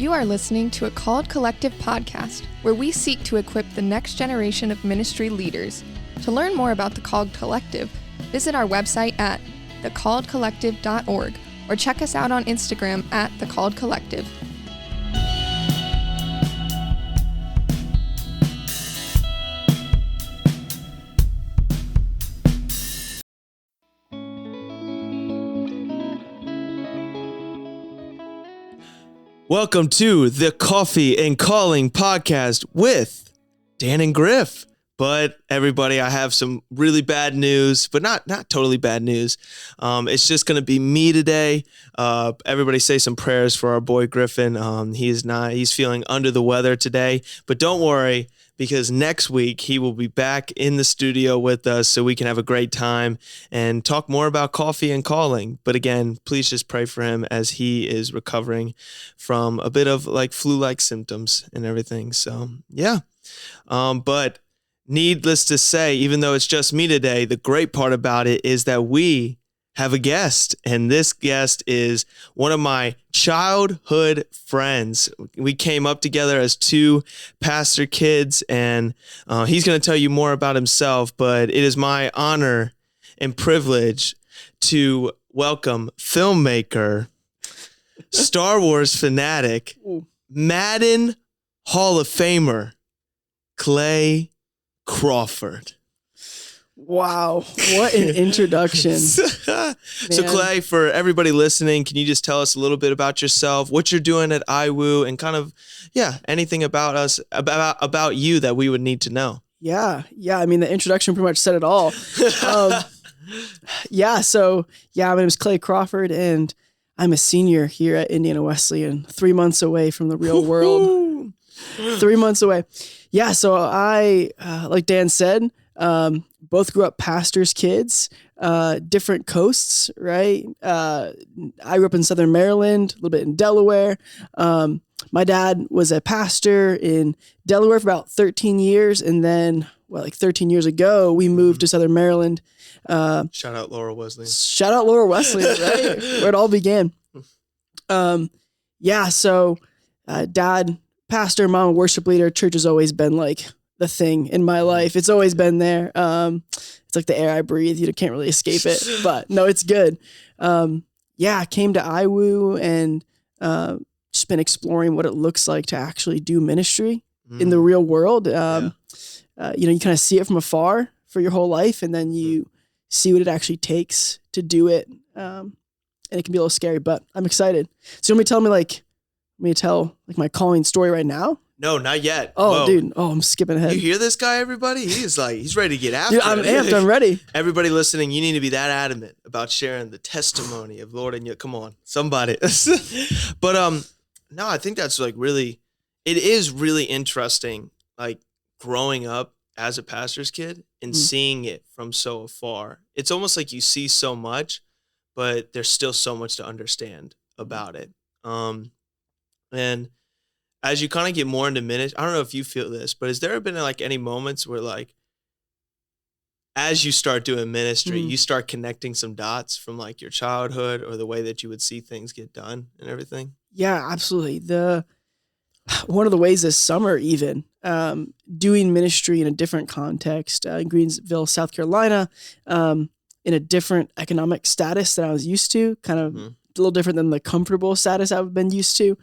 You are listening to a Called Collective podcast, where we seek to equip the next generation of ministry leaders. To learn more about the Called Collective, visit our website at thecalledcollective.org or check us out on Instagram at thecalledcollective. Welcome to the Coffee and Calling podcast with Dan and Griff. But everybody, I have some really bad news, but not totally bad news. It's just going to be me today. Everybody say some prayers for our boy Griffin. He's feeling under the weather today, but don't worry, because next week he will be back in the studio with us so we can have a great time and talk more about coffee and calling. But again, please just pray for him as he is recovering from a bit of like flu-like symptoms and everything. So yeah, but needless to say, even though it's just me today, the great part about it is that we have a guest, and this guest is one of my childhood friends. We came up together as two pastor kids, and he's going to tell you more about himself, but it is my honor and privilege to welcome filmmaker, Star Wars fanatic, Madden Hall of Famer, Clay Crofford. Wow, what an introduction. So Clay, for everybody listening, can you just tell us a little bit about yourself, what you're doing at IWU, and kind of, anything about us, about you that we would need to know? Yeah, I mean, the introduction pretty much said it all. My name is Clay Crofford, and I'm a senior here at Indiana Wesleyan, 3 months away from the real world. 3 months away. Yeah, so I, like Dan said, both grew up pastors' kids, different coasts, right? I grew up in Southern Maryland, a little bit in Delaware. My dad was a pastor in Delaware for about 13 years. And then, 13 years ago, we moved to Southern Maryland. Shout out Laura Wesleyan. Shout out Laura Wesleyan, right? Where it all began. Dad, pastor, mom, worship leader. Church has always been like the thing in my life. It's always been there. It's like the air I breathe. You can't really escape it, but no, it's good. I came to IWU and just been exploring what it looks like to actually do ministry in the real world. You kind of see it from afar for your whole life, and then you see what it actually takes to do it. And it can be a little scary, but I'm excited. So you want me to tell my calling story right now? No, not yet. Oh, whoa. Dude. Oh, I'm skipping ahead. You hear this guy, everybody? He's ready to get after it. I'm amped. I'm ready. Everybody listening, you need to be that adamant about sharing the testimony of Lord and you. Come on, somebody. But no, I think that's it is really interesting, growing up as a pastor's kid and seeing it from so afar. It's almost like you see so much, but there's still so much to understand about it. And as you kind of get more into ministry, I don't know if you feel this, but has there been any moments where as you start doing ministry, you start connecting some dots from your childhood or the way that you would see things get done and everything? Yeah, absolutely. One of the ways this summer, even doing ministry in a different context in Greensville, South Carolina, in a different economic status than I was used to, kind of a little different than the comfortable status I've been used to.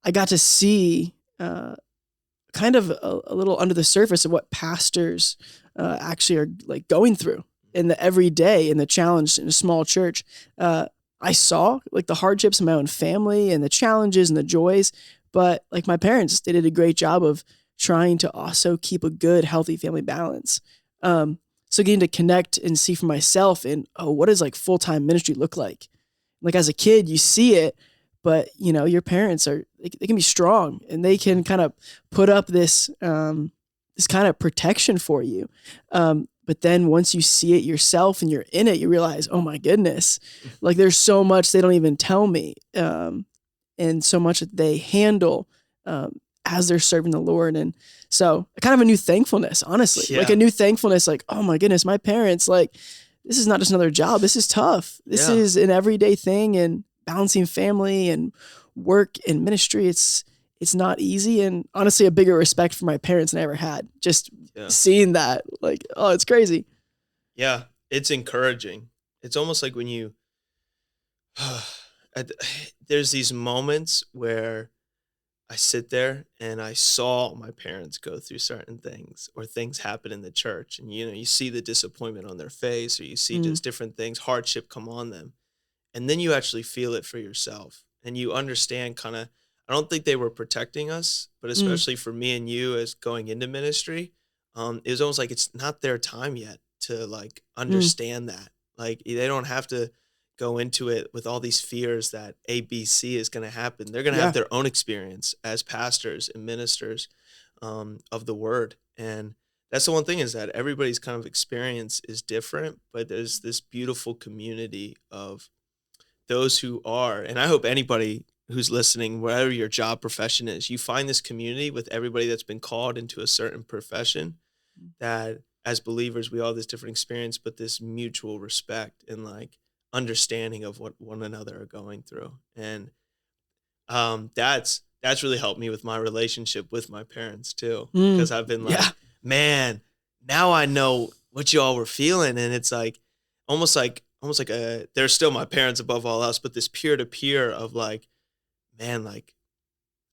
I got to see kind of a little under the surface of what pastors actually are going through in the everyday and the challenge in a small church. I saw the hardships in my own family and the challenges and the joys, but my parents, they did a great job of trying to also keep a good, healthy family balance. So getting to connect and see for myself and, what does full-time ministry look like? As a kid, you see it, but your parents they can be strong and they can kind of put up this kind of protection for you. But then once you see it yourself and you're in it, you realize, oh my goodness, there's so much they don't even tell me. And so much that they handle as they're serving the Lord. And so kind of a new thankfulness, honestly, a new thankfulness, oh my goodness, my parents, this is not just another job. This is tough. This is an everyday thing, and balancing family and work in ministry, it's not easy. And honestly, a bigger respect for my parents than I ever had. Just seeing that, like, oh, it's crazy. Yeah, it's encouraging. It's almost like when you, there's these moments where I sit there and I saw my parents go through certain things or things happen in the church, and you see the disappointment on their face, or you see just different things, hardship come on them. And then you actually feel it for yourself and you understand kind of, I don't think they were protecting us, but especially for me and you as going into ministry, it was almost like it's not their time yet to like understand that. Like they don't have to go into it with all these fears that ABC is going to happen. They're going to have their own experience as pastors and ministers of the word. And that's the one thing, is that everybody's kind of experience is different, but there's this beautiful community of those who are, and I hope anybody who's listening, whatever your job profession is, you find this community with everybody that's been called into a certain profession, that as believers, we all have this different experience, but this mutual respect and like understanding of what one another are going through. And that's really helped me with my relationship with my parents too, because I've been like, man, now I know what y'all were feeling. And it's like, almost like they're still my parents above all else, but this peer-to-peer of like, man, like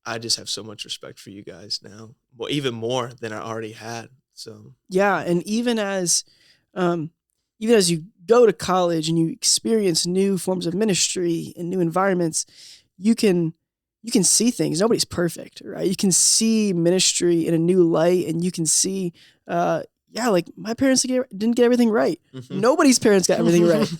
I just have so much respect for you guys now, well, even more than I already had. So and even as you go to college and you experience new forms of ministry and new environments, you can see things. Nobody's perfect, right? You can see ministry in a new light, and you can see, like my parents didn't get everything right. Nobody's parents got everything right.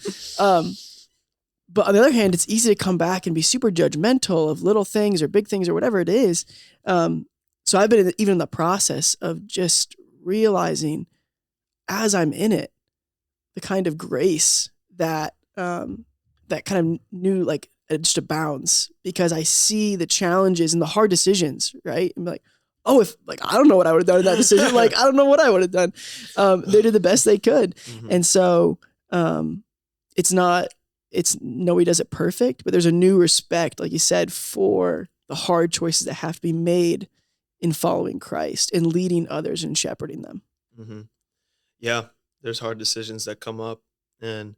But on the other hand, it's easy to come back and be super judgmental of little things or big things or whatever it is. So I've been even in the process of just realizing as I'm in it, the kind of grace that that kind of new, like, it just abounds, because I see the challenges and the hard decisions, right? I'm like, oh, if like, I don't know what I would have done in that decision. Like, I don't know what I would have done. They did the best they could. And so nobody does it perfect, but there's a new respect, like you said, for the hard choices that have to be made in following Christ and leading others and shepherding them. Yeah, there's hard decisions that come up. And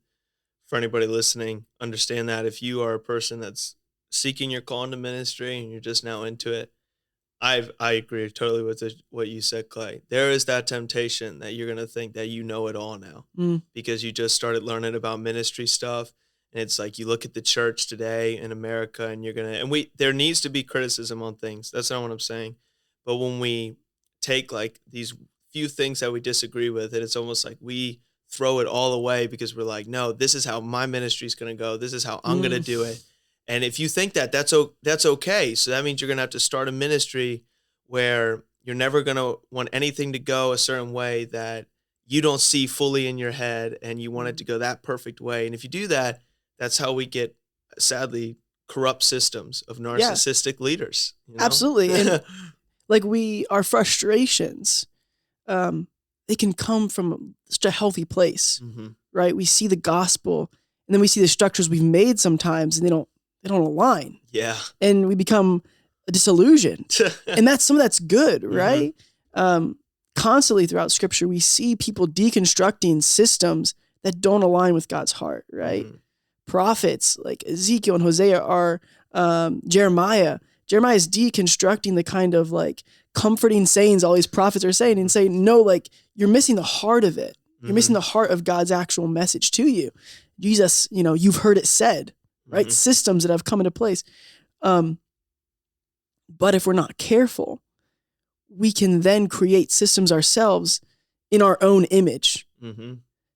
for anybody listening, understand that if you are a person that's seeking your call into ministry and you're just now into it, I agree totally with what you said, Clay. There is that temptation that you're going to think that you know it all now because you just started learning about ministry stuff. And it's like you look at the church today in America and there needs to be criticism on things. That's not what I'm saying. But when we take like these few things that we disagree with, and it's almost like we throw it all away because we're like, no, this is how my ministry is going to go. This is how I'm going to do it. And if you think that, that's okay. So that means you're going to have to start a ministry where you're never going to want anything to go a certain way that you don't see fully in your head, and you want it to go that perfect way. And if you do that, that's how we get, sadly, corrupt systems of narcissistic leaders. You know? Absolutely. And like our frustrations, they can come from such a healthy place, right? We see the gospel, and then we see the structures we've made sometimes, and they don't align. Yeah. And we become disillusioned. And some of that's good, right? Constantly throughout Scripture, we see people deconstructing systems that don't align with God's heart, right? Prophets like Ezekiel and Hosea are Jeremiah. Jeremiah is deconstructing the kind of like comforting sayings all these prophets are saying, and saying, no, like you're missing the heart of it. You're missing the heart of God's actual message to you. Jesus, you've heard it said, right? Systems that have come into place. But if we're not careful, we can then create systems ourselves in our own image.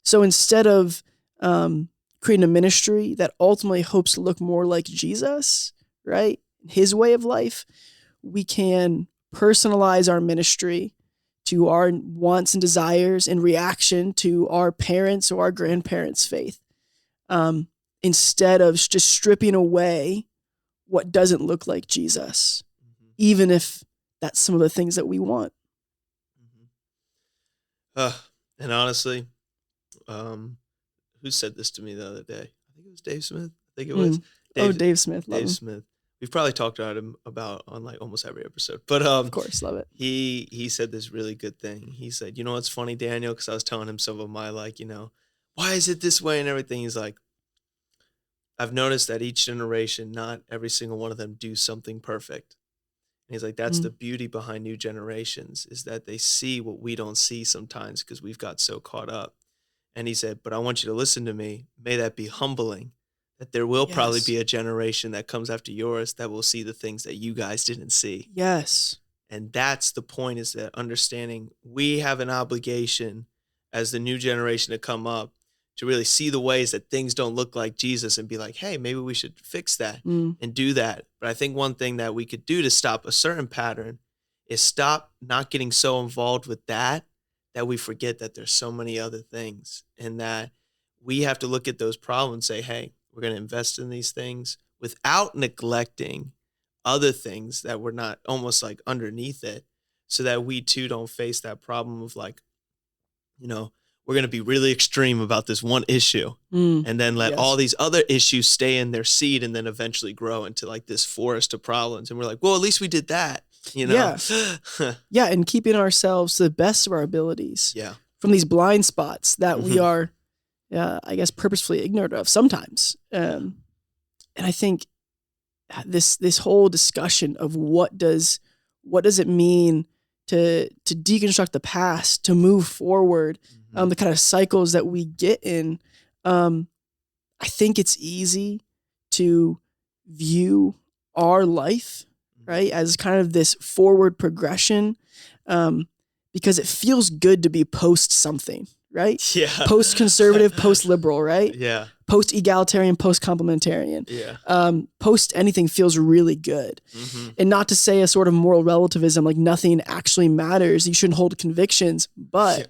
So instead of creating a ministry that ultimately hopes to look more like Jesus, right? His way of life, we can personalize our ministry to our wants and desires in reaction to our parents' or our grandparents' faith, instead of just stripping away what doesn't look like Jesus, even if that's some of the things that we want. And honestly, who said this to me the other day? I think it was Dave Smith. Dave Smith. Dave Smith. we've probably talked about him on like almost every episode, but Of course, love it. he said this really good thing. He said, what's funny, Daniel? Because I was telling him some of my why is it this way and everything. He's like, I've noticed that each generation, not every single one of them do something perfect. And he's like, that's the beauty behind new generations, is that they see what we don't see sometimes because we've got so caught up. And he said, but I want you to listen to me. May that be humbling, that there will probably be a generation that comes after yours that will see the things that you guys didn't see. Yes. And that's the point, is that understanding we have an obligation as the new generation to come up to really see the ways that things don't look like Jesus and be like, hey, maybe we should fix that and do that. But I think one thing that we could do to stop a certain pattern is stop not getting so involved with that we forget that there's so many other things, and that we have to look at those problems and say, hey, we're going to invest in these things without neglecting other things that were not almost like underneath it, so that we too don't face that problem of like, we're going to be really extreme about this one issue and then let all these other issues stay in their seed and then eventually grow into like this forest of problems. And we're like, well, at least we did that, Yeah. Yeah. And keeping ourselves to the best of our abilities from these blind spots that we are, I guess, purposefully ignorant of sometimes. And I think this whole discussion of what does it mean to deconstruct the past, to move forward, the kind of cycles that we get in, I think it's easy to view our life, right, as kind of this forward progression, because it feels good to be post something, right? Yeah. Post-conservative, post-liberal, right? Yeah. Post-egalitarian, post-complementarian. Yeah. Post anything feels really good. And not to say a sort of moral relativism, like nothing actually matters. You shouldn't hold convictions, but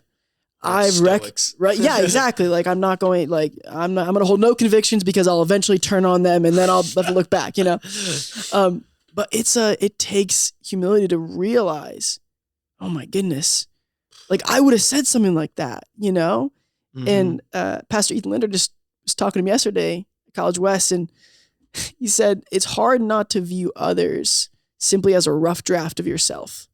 I've right. Yeah, exactly. Like I'm going to hold no convictions because I'll eventually turn on them and then I'll have to look back, But it takes humility to realize, oh my goodness, like I would have said something like that, And Pastor Ethan Linder just was talking to me yesterday at College West, and he said it's hard not to view others simply as a rough draft of yourself.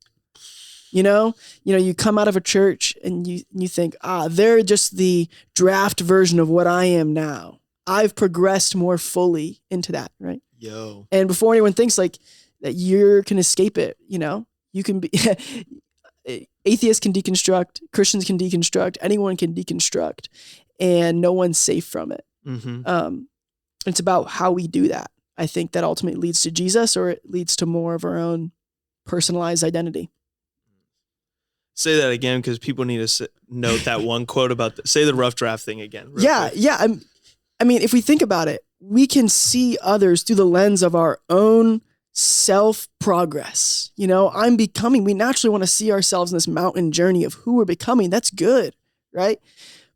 You come out of a church and you think, they're just the draft version of what I am now. I've progressed more fully into that, right? Yo. And before anyone thinks like that, you can escape it. You can be atheists can deconstruct, Christians can deconstruct, anyone can deconstruct, and no one's safe from it. It's about how we do that. I think that ultimately leads to Jesus, or it leads to more of our own personalized identity. Say that again, because people need to note that one quote about say the rough draft thing again. Yeah. I mean, if we think about it, we can see others through the lens of our own self-progress. I'm becoming. We naturally want to see ourselves in this mountain journey of who we're becoming. That's good, right?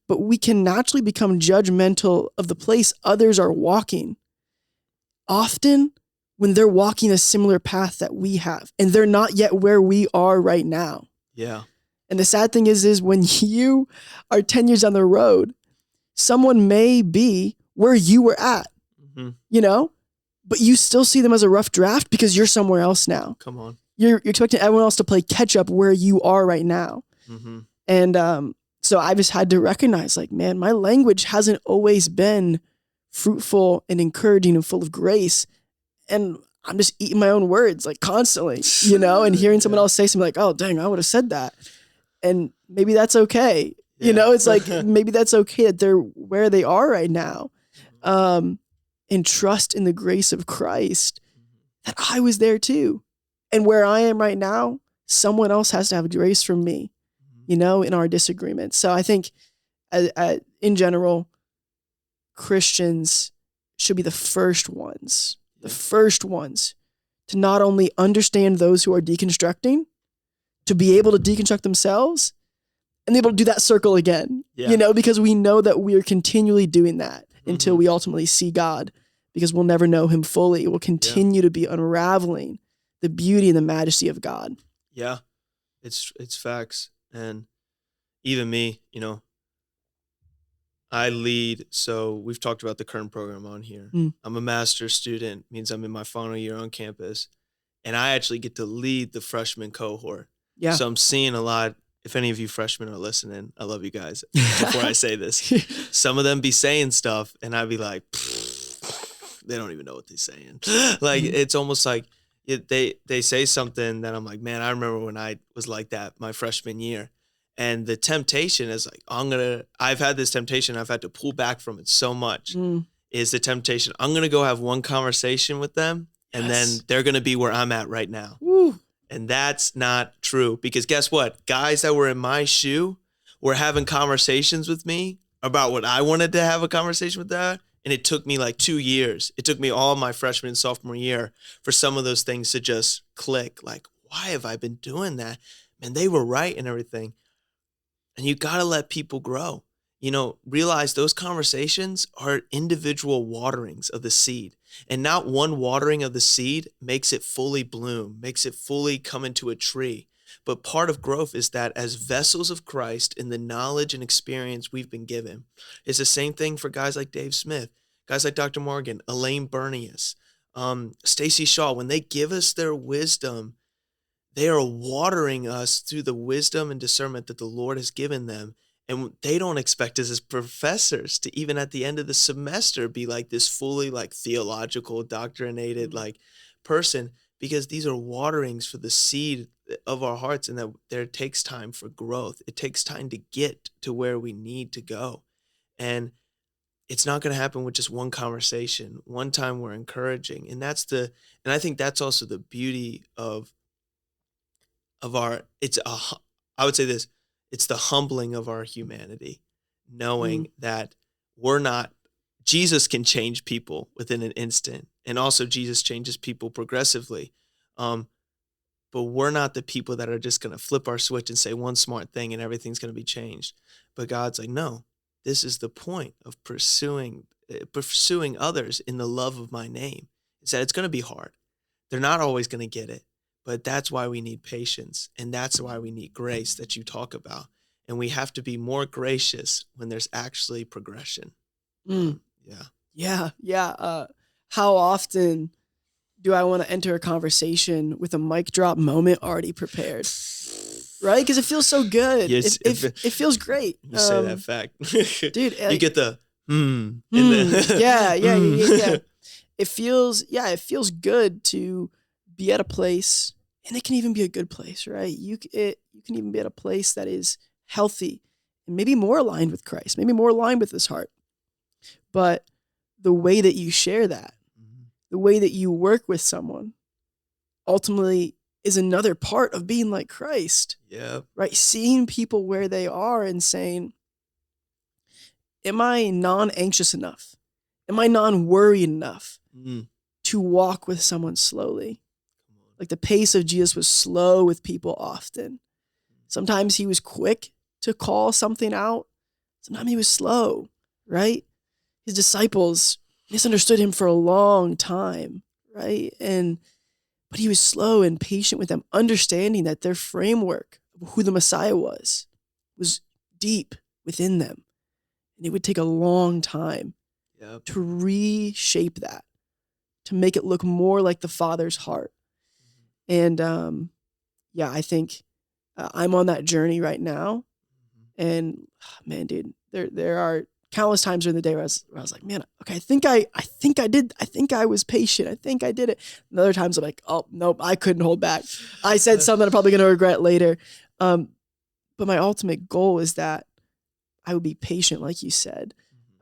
But we can naturally become judgmental of the place others are walking, often when they're walking a similar path that we have, and they're not yet where we are right now. Yeah. And the sad thing is when you are 10 years down the road, someone may be where you were at, but you still see them as a rough draft because you're somewhere else now. Come on. You're expecting everyone else to play catch up where you are right now. And so I just had to recognize, like, man, my language hasn't always been fruitful and encouraging and full of grace. And I'm just eating my own words like constantly, and hearing someone else say something like, oh, dang, I would have said that. And maybe that's okay. It's like, maybe that's okay that they're where they are right now. And trust in the grace of Christ that I was there too. And where I am right now, someone else has to have grace from me, in our disagreements. So I think in general, Christians should be the first ones to not only understand those who are deconstructing, to be able to deconstruct themselves, and be able to do that circle again, because we know that we are continually doing that until we ultimately see God, because we'll never know him fully. We'll continue to be unraveling the beauty and the majesty of God. Yeah, it's facts. And even me, I lead, so we've talked about the current program on here. I'm a master's student, means I'm in my final year on campus, and I actually get to lead the freshman cohort. Yeah. So I'm seeing a lot. If any of you freshmen are listening, I love you guys. Before I say this, some of them be saying stuff, and I'd be like, they don't even know what they're saying. Like, it's almost like they say something that I'm like, man, I remember when I was like that my freshman year. And the temptation is like, I've had this temptation, I've had to pull back from it so much, is the temptation, I'm going to go have one conversation with them, and then they're going to be where I'm at right now. Woo. And that's not true, because guess what? Guys that were in my shoe were having conversations with me about what I wanted to have a conversation with that. And it took me like 2 years. It took me all my freshman and sophomore year for some of those things to just click. Like, why have I been doing that? Man, they were right and everything. And you got to let people grow. Realize those conversations are individual waterings of the seed. And not one watering of the seed makes it fully bloom, makes it fully come into a tree. But part of growth is that as vessels of Christ in the knowledge and experience we've been given, it's the same thing for guys like Dave Smith, guys like Dr. Morgan, Elaine Bernius, Stacy Shaw. When they give us their wisdom, they are watering us through the wisdom and discernment that the Lord has given them. And they don't expect us as professors to even at the end of the semester be like this fully like theological, doctrinated like person, because these are waterings for the seed of our hearts, and that there takes time for growth. It takes time to get to where we need to go. And it's not going to happen with just one conversation, one time we're encouraging. And I think that's also the beauty of I would say this, it's the humbling of our humanity, knowing that Jesus can change people within an instant. And also Jesus changes people progressively. But we're not the people that are just going to flip our switch and say one smart thing and everything's going to be changed. But God's like, no, this is the point of pursuing others in the love of my name. It's that it's going to be hard. They're not always going to get it. But that's why we need patience, and that's why we need grace that you talk about. And we have to be more gracious when there's actually progression. Yeah. How often do I want to enter a conversation with a mic drop moment already prepared? Right? Because it feels so good. Yes, it feels great. You say that fact. Dude. You get the Yeah. It feels good to be at a place, and it can even be a good place, right? You can even be at a place that is healthy and maybe more aligned with Christ, maybe more aligned with his heart. But the way that you share that, the way that you work with someone, ultimately is another part of being like Christ. Yeah. Right? Seeing people where they are and saying, am I non-anxious enough? Am I non-worried enough to walk with someone slowly? Like the pace of Jesus was slow with people often. Sometimes he was quick to call something out. Sometimes he was slow, right? His disciples misunderstood him for a long time, right? But he was slow and patient with them, understanding that their framework of who the Messiah was deep within them. And it would take a long time to reshape that, to make it look more like the Father's heart. And I think I'm on that journey right now. And man, dude, there are countless times during the day where I was like, man, okay, I think I was patient. I think I did it. And other times I'm like, oh, nope, I couldn't hold back. I said something I'm probably going to regret later. But my ultimate goal is that I would be patient, like you said.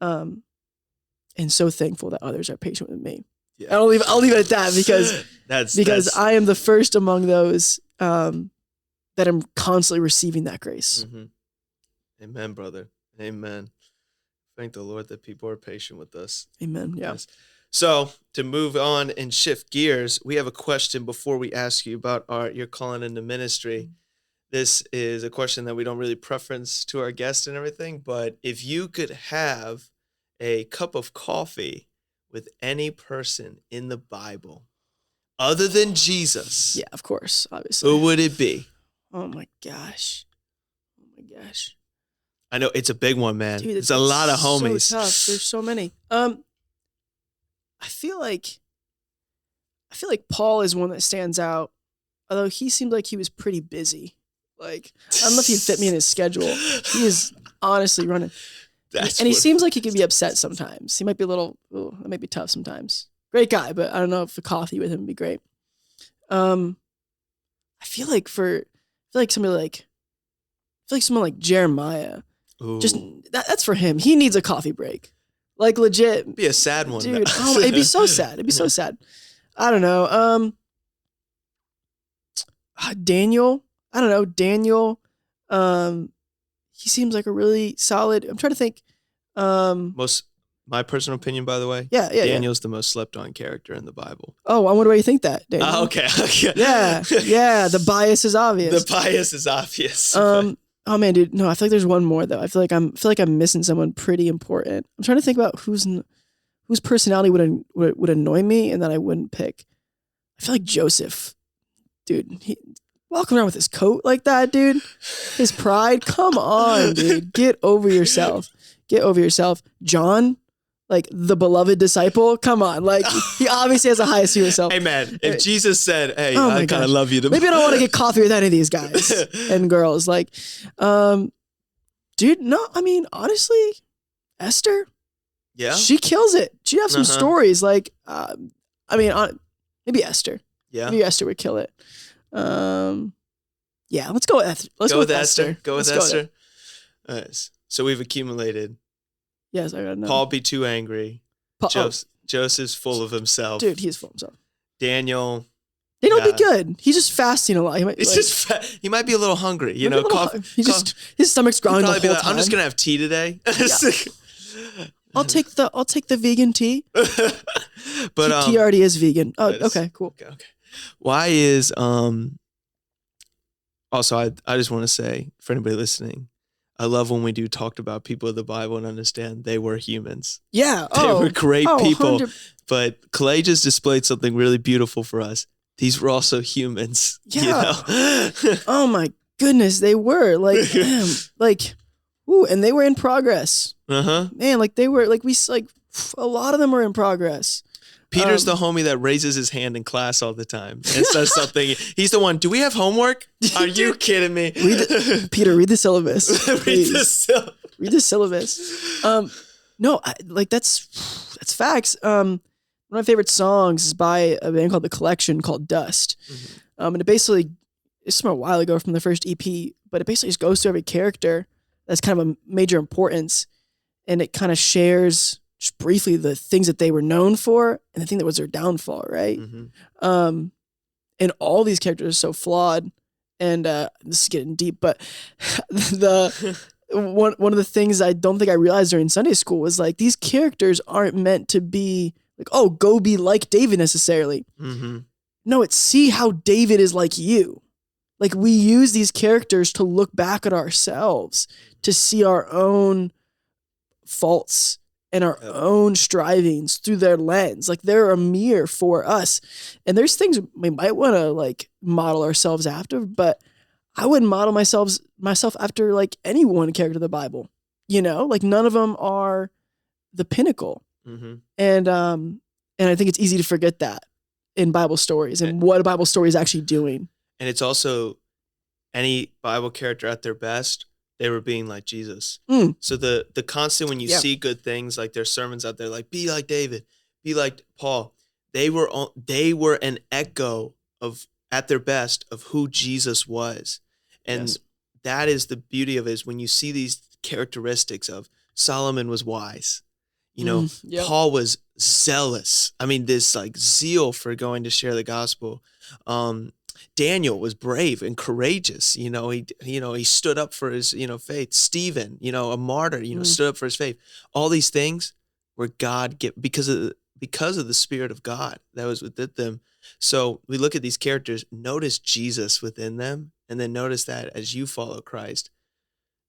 And so thankful that others are patient with me. Yeah. I'll leave it at that because I am the first among those that I'm constantly receiving that grace. Amen, brother. Amen. Thank the Lord that people are patient with us. Amen. Yeah. Yes. So to move on and shift gears, we have a question before we ask you about your calling into ministry. This is a question that we don't really preference to our guests and everything, but if you could have a cup of coffee with any person in the Bible other than Jesus. Yeah, of course, obviously. Who would it be? Oh my gosh. I know it's a big one, man. Dude, it's a lot of homies. So tough. There's so many. I feel like Paul is one that stands out, although he seemed like he was pretty busy. Like, I don't know if he'd fit me in his schedule. He is honestly running. And he seems like he can be upset sometimes. He might be a little, that might be tough sometimes. Great guy, but I don't know if a coffee with him would be great. I feel like someone like Jeremiah. Ooh. Just that's for him. He needs a coffee break. Like legit. It'd be a sad one, dude. It'd be so sad. It'd be so sad. I don't know. Daniel. I don't know. Daniel. He seems like a really solid. I'm trying to think. My personal opinion, by the way. Yeah. Daniel's the most slept on character in the Bible. Oh, I wonder why you think that, Daniel. Okay. Yeah. The bias is obvious. The bias is obvious. Oh man, dude. No, I feel like there's one more though. I feel like I'm missing someone pretty important. I'm trying to think about whose personality would annoy me and that I wouldn't pick. I feel like Joseph, dude. He walking around with his coat like that, dude. His pride. Come on, dude. Get over yourself. John, like the beloved disciple. Come on, like he obviously has a high esteem of himself. Hey man, if Jesus said, "Hey, oh I kind of love you," maybe I don't want to get coffee with any of these guys and girls. Like, dude, no, I mean honestly, Esther. Yeah, she kills it. She has some stories. Like, maybe Esther. Yeah, maybe Esther would kill it. Yeah, let's go with Esther. Let's go with Esther. Go with Esther. All right, so we've accumulated. Yes, I gotta know. Paul be too angry. Joseph's full of himself. Dude, he's full of himself. Daniel be good. He's just fasting a lot. He might be a little hungry. You know, his stomach's growling the whole time. I'm just gonna have tea today. I'll take the vegan tea. But tea already is vegan. Oh, okay, cool. Okay. Why is also I just want to say for anybody listening, I love when we do talk about people of the Bible and understand they were humans. Yeah. They were great people. 100. But Clay just displayed something really beautiful for us. These were also humans. Yeah. You know? Oh my goodness, they were like, damn, like, ooh, and they were in progress. Man, like they were like a lot of them were in progress. Peter's the homie that raises his hand in class all the time and says something. He's the one. Do we have homework? Are you kidding me? Peter, read the syllabus. Read the syllabus. No, that's facts. One of my favorite songs is by a band called The Collection called Dust. And it's from a while ago from the first EP, but it basically just goes through every character that's kind of a major importance, and it kind of shares just briefly the things that they were known for and the thing that was their downfall, right? And all these characters are so flawed, and this is getting deep, but one of the things I don't think I realized during Sunday school was like these characters aren't meant to be like, oh, go be like David necessarily. No, it's see how David is like you. Like we use these characters to look back at ourselves, to see our own faults and our own strivings through their lens. Like they're a mirror for us. And there's things we might want to like model ourselves after, but I wouldn't model myself after like any one character of the Bible. You know, like none of them are the pinnacle. And I think it's easy to forget that in Bible stories and what a Bible story is actually doing. And it's also any Bible character at their best, they were being like Jesus. So the constant when you see good things, like there's sermons out there like be like David, be like Paul. They were an echo of at their best of who Jesus was. And that is the beauty of it, is when you see these characteristics of Solomon was wise. You know, Paul was zealous. I mean, this like zeal for going to share the gospel. Daniel was brave and courageous. He stood up for his, faith. Stephen, a martyr, stood up for his faith. All these things were because of the Spirit of God that was within them. So we look at these characters, notice Jesus within them, and then notice that as you follow Christ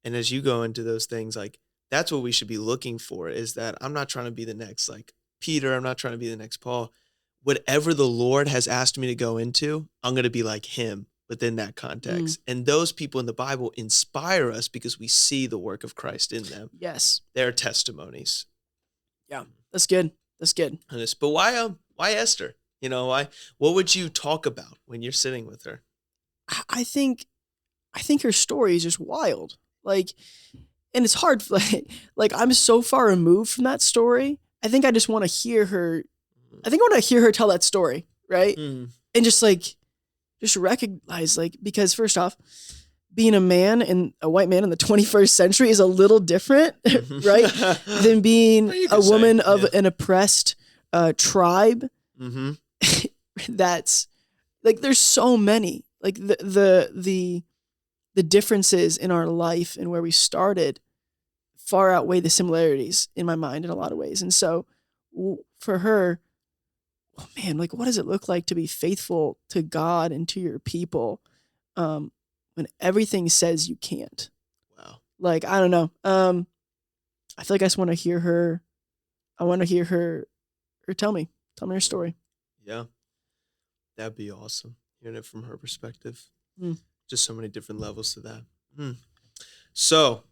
and as you go into those things, like that's what we should be looking for, is that I'm not trying to be the next like Peter. I'm not trying to be the next Paul. Whatever the Lord has asked me to go into, I'm going to be like him. within that context. And those people in the Bible inspire us because we see the work of Christ in them. Yes. Their testimonies. Yeah. That's good. That's good. But why Esther? You know, what would you talk about when you're sitting with her? I think her story is just wild. Like, and it's hard. Like I'm so far removed from that story. I think I just want to hear her. I think I want to hear her tell that story, right? And just recognize, like, because first off, being a man and a white man in the 21st century is a little different, right? Than being a woman of an oppressed tribe. That's like, there's so many, like the differences in our life and where we started far outweigh the similarities in my mind in a lot of ways. And so for her, oh man, like, what does it look like to be faithful to God and to your people when everything says you can't? Wow. Like, I don't know. I feel like I just want to hear her. I want to hear her tell me her story. Yeah. That'd be awesome. Hearing it from her perspective. Just so many different levels to that. So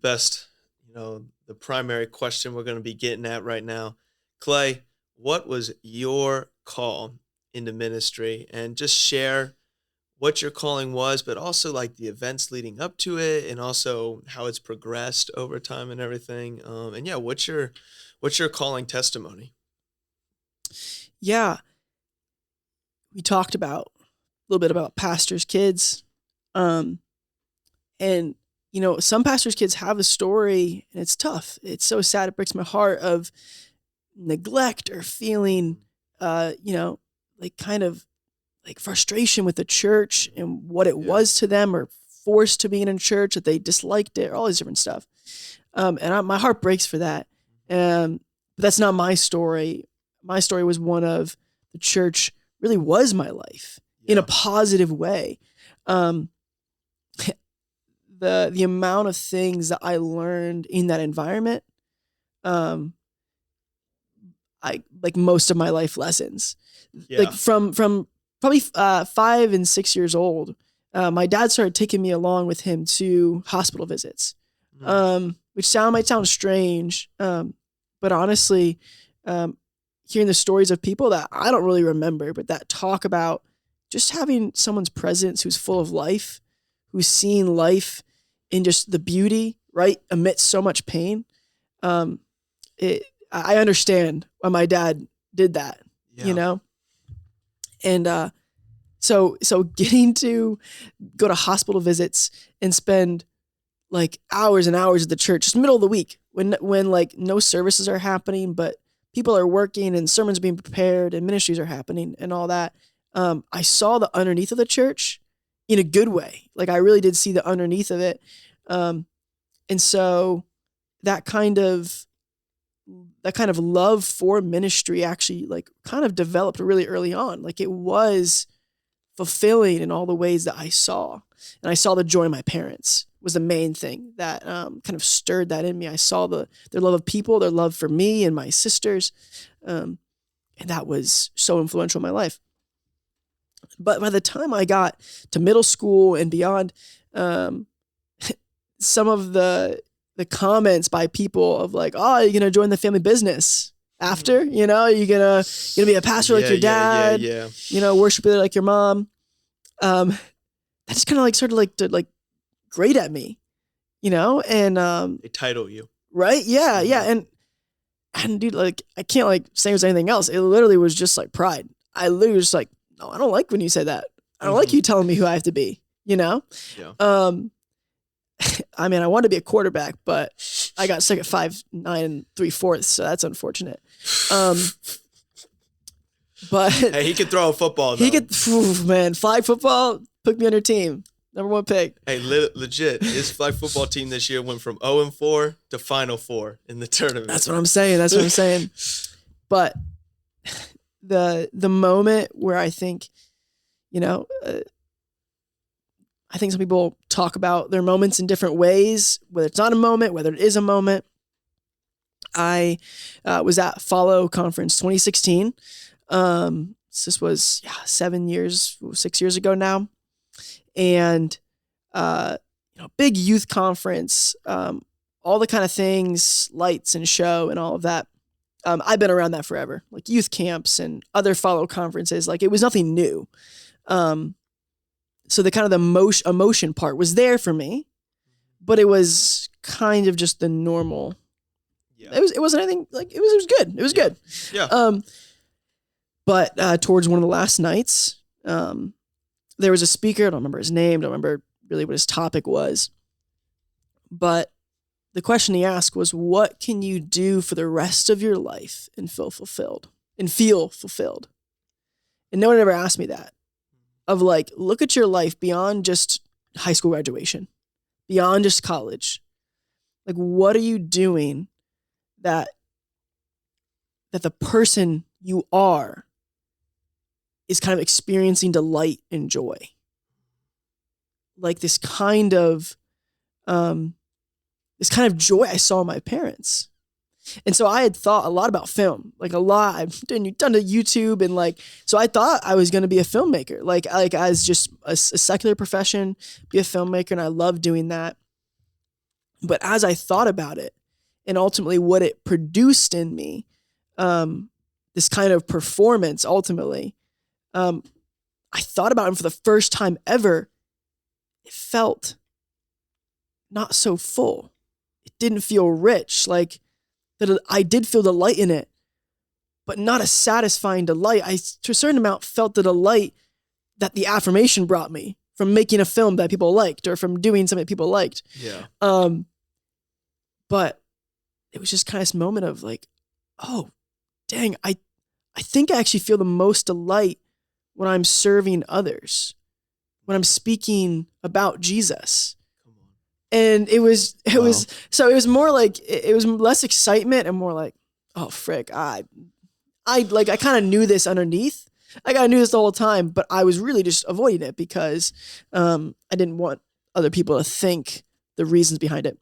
the primary question we're going to be getting at right now, Clay, what was your call into ministry? And just share what your calling was, but also like the events leading up to it, and also how it's progressed over time and everything. And yeah, what's your calling testimony? Yeah. We talked about a little bit about pastors' kids. And, you know, some pastors' kids have a story, and it's tough. It's so sad. It breaks my heart, of neglect or feeling, like kind of like frustration with the church and what it was to them, or forced to be in a church that they disliked it, or all these different stuff. My heart breaks for that. But that's not my story. My story was one of the church really was my life in a positive way. The amount of things that I learned in that environment, I like most of my life lessons, like from probably 5 and 6 years old. My dad started taking me along with him to hospital visits, which might sound strange, but honestly, hearing the stories of people that I don't really remember, but that talk about just having someone's presence who's full of life, who's seeing life in just the beauty, right, amidst so much pain. I understand why my dad did that, you know? And so getting to go to hospital visits and spend like hours and hours at the church, just middle of the week, when like no services are happening, but people are working and sermons are being prepared and ministries are happening and all that. I saw the underneath of the church in a good way. Like, I really did see the underneath of it. And so that kind of love for ministry actually like kind of developed really early on. Like, it was fulfilling in all the ways that I saw. And I saw the joy of my parents was the main thing that kind of stirred that in me. I saw their love of people, their love for me and my sisters. And that was so influential in my life. But by the time I got to middle school and beyond, some of the comments by people of like, oh, you're going to join the family business after, you know, you're going to be a pastor like your dad, you know, worship like your mom. That just kind of like started like to like grate at me, you know, and they title you. Right. Yeah. Yeah. And dude, like, I can't like say it was anything else. It literally was just like pride. I literally was like, no, I don't like when you say that. I don't like you telling me who I have to be, you know? Yeah. I mean, I wanted to be a quarterback, but I got stuck at 5'9" 3/4", so that's unfortunate. But hey, he could throw a football, though. He could, flag football, put me on your team. Number 1 pick. Hey, legit, his flag football team this year went from 0-4 to Final Four in the tournament. That's what I'm saying. But the moment where I think, you know, I think some people talk about their moments in different ways, whether it's not a moment, whether it is a moment. I was at Follow Conference 2016. So this was 6 years ago now. and big youth conference, all the kind of things, lights and show and all of that. I've been around that forever, like youth camps and other follow conferences. Like it was nothing new. So the kind of the emotion part was there for me, but it was kind of just the normal. Yeah. It wasn't anything like it was good. It was good. Yeah. But towards one of the last nights, there was a speaker. I don't remember his name. Don't remember really what his topic was. But the question he asked was, what can you do for the rest of your life and feel fulfilled? And no one ever asked me that. Of like, look at your life beyond just high school graduation, beyond just college. Like, what are you doing that the person you are is kind of experiencing delight and joy? Like this kind of joy I saw in my parents. And so I had thought a lot about film, like a lot. I've done to YouTube, and like, so I thought I was going to be a filmmaker, like as just a secular profession, be a filmmaker. And I love doing that. But as I thought about it and ultimately what it produced in me, this kind of performance, ultimately, I thought about it for the first time ever. It felt not so full. It didn't feel rich. Like that I did feel delight in it, but not a satisfying delight. I, to a certain amount, felt the delight that the affirmation brought me from making a film that people liked or from doing something that people liked. Yeah. But it was just kind of this moment of like, oh, dang, I think I actually feel the most delight when I'm serving others, when I'm speaking about Jesus. And it was more like, it was less excitement and more like, oh, frick, I kind of knew this underneath. I knew this the whole time, but I was really just avoiding it because I didn't want other people to think the reasons behind it.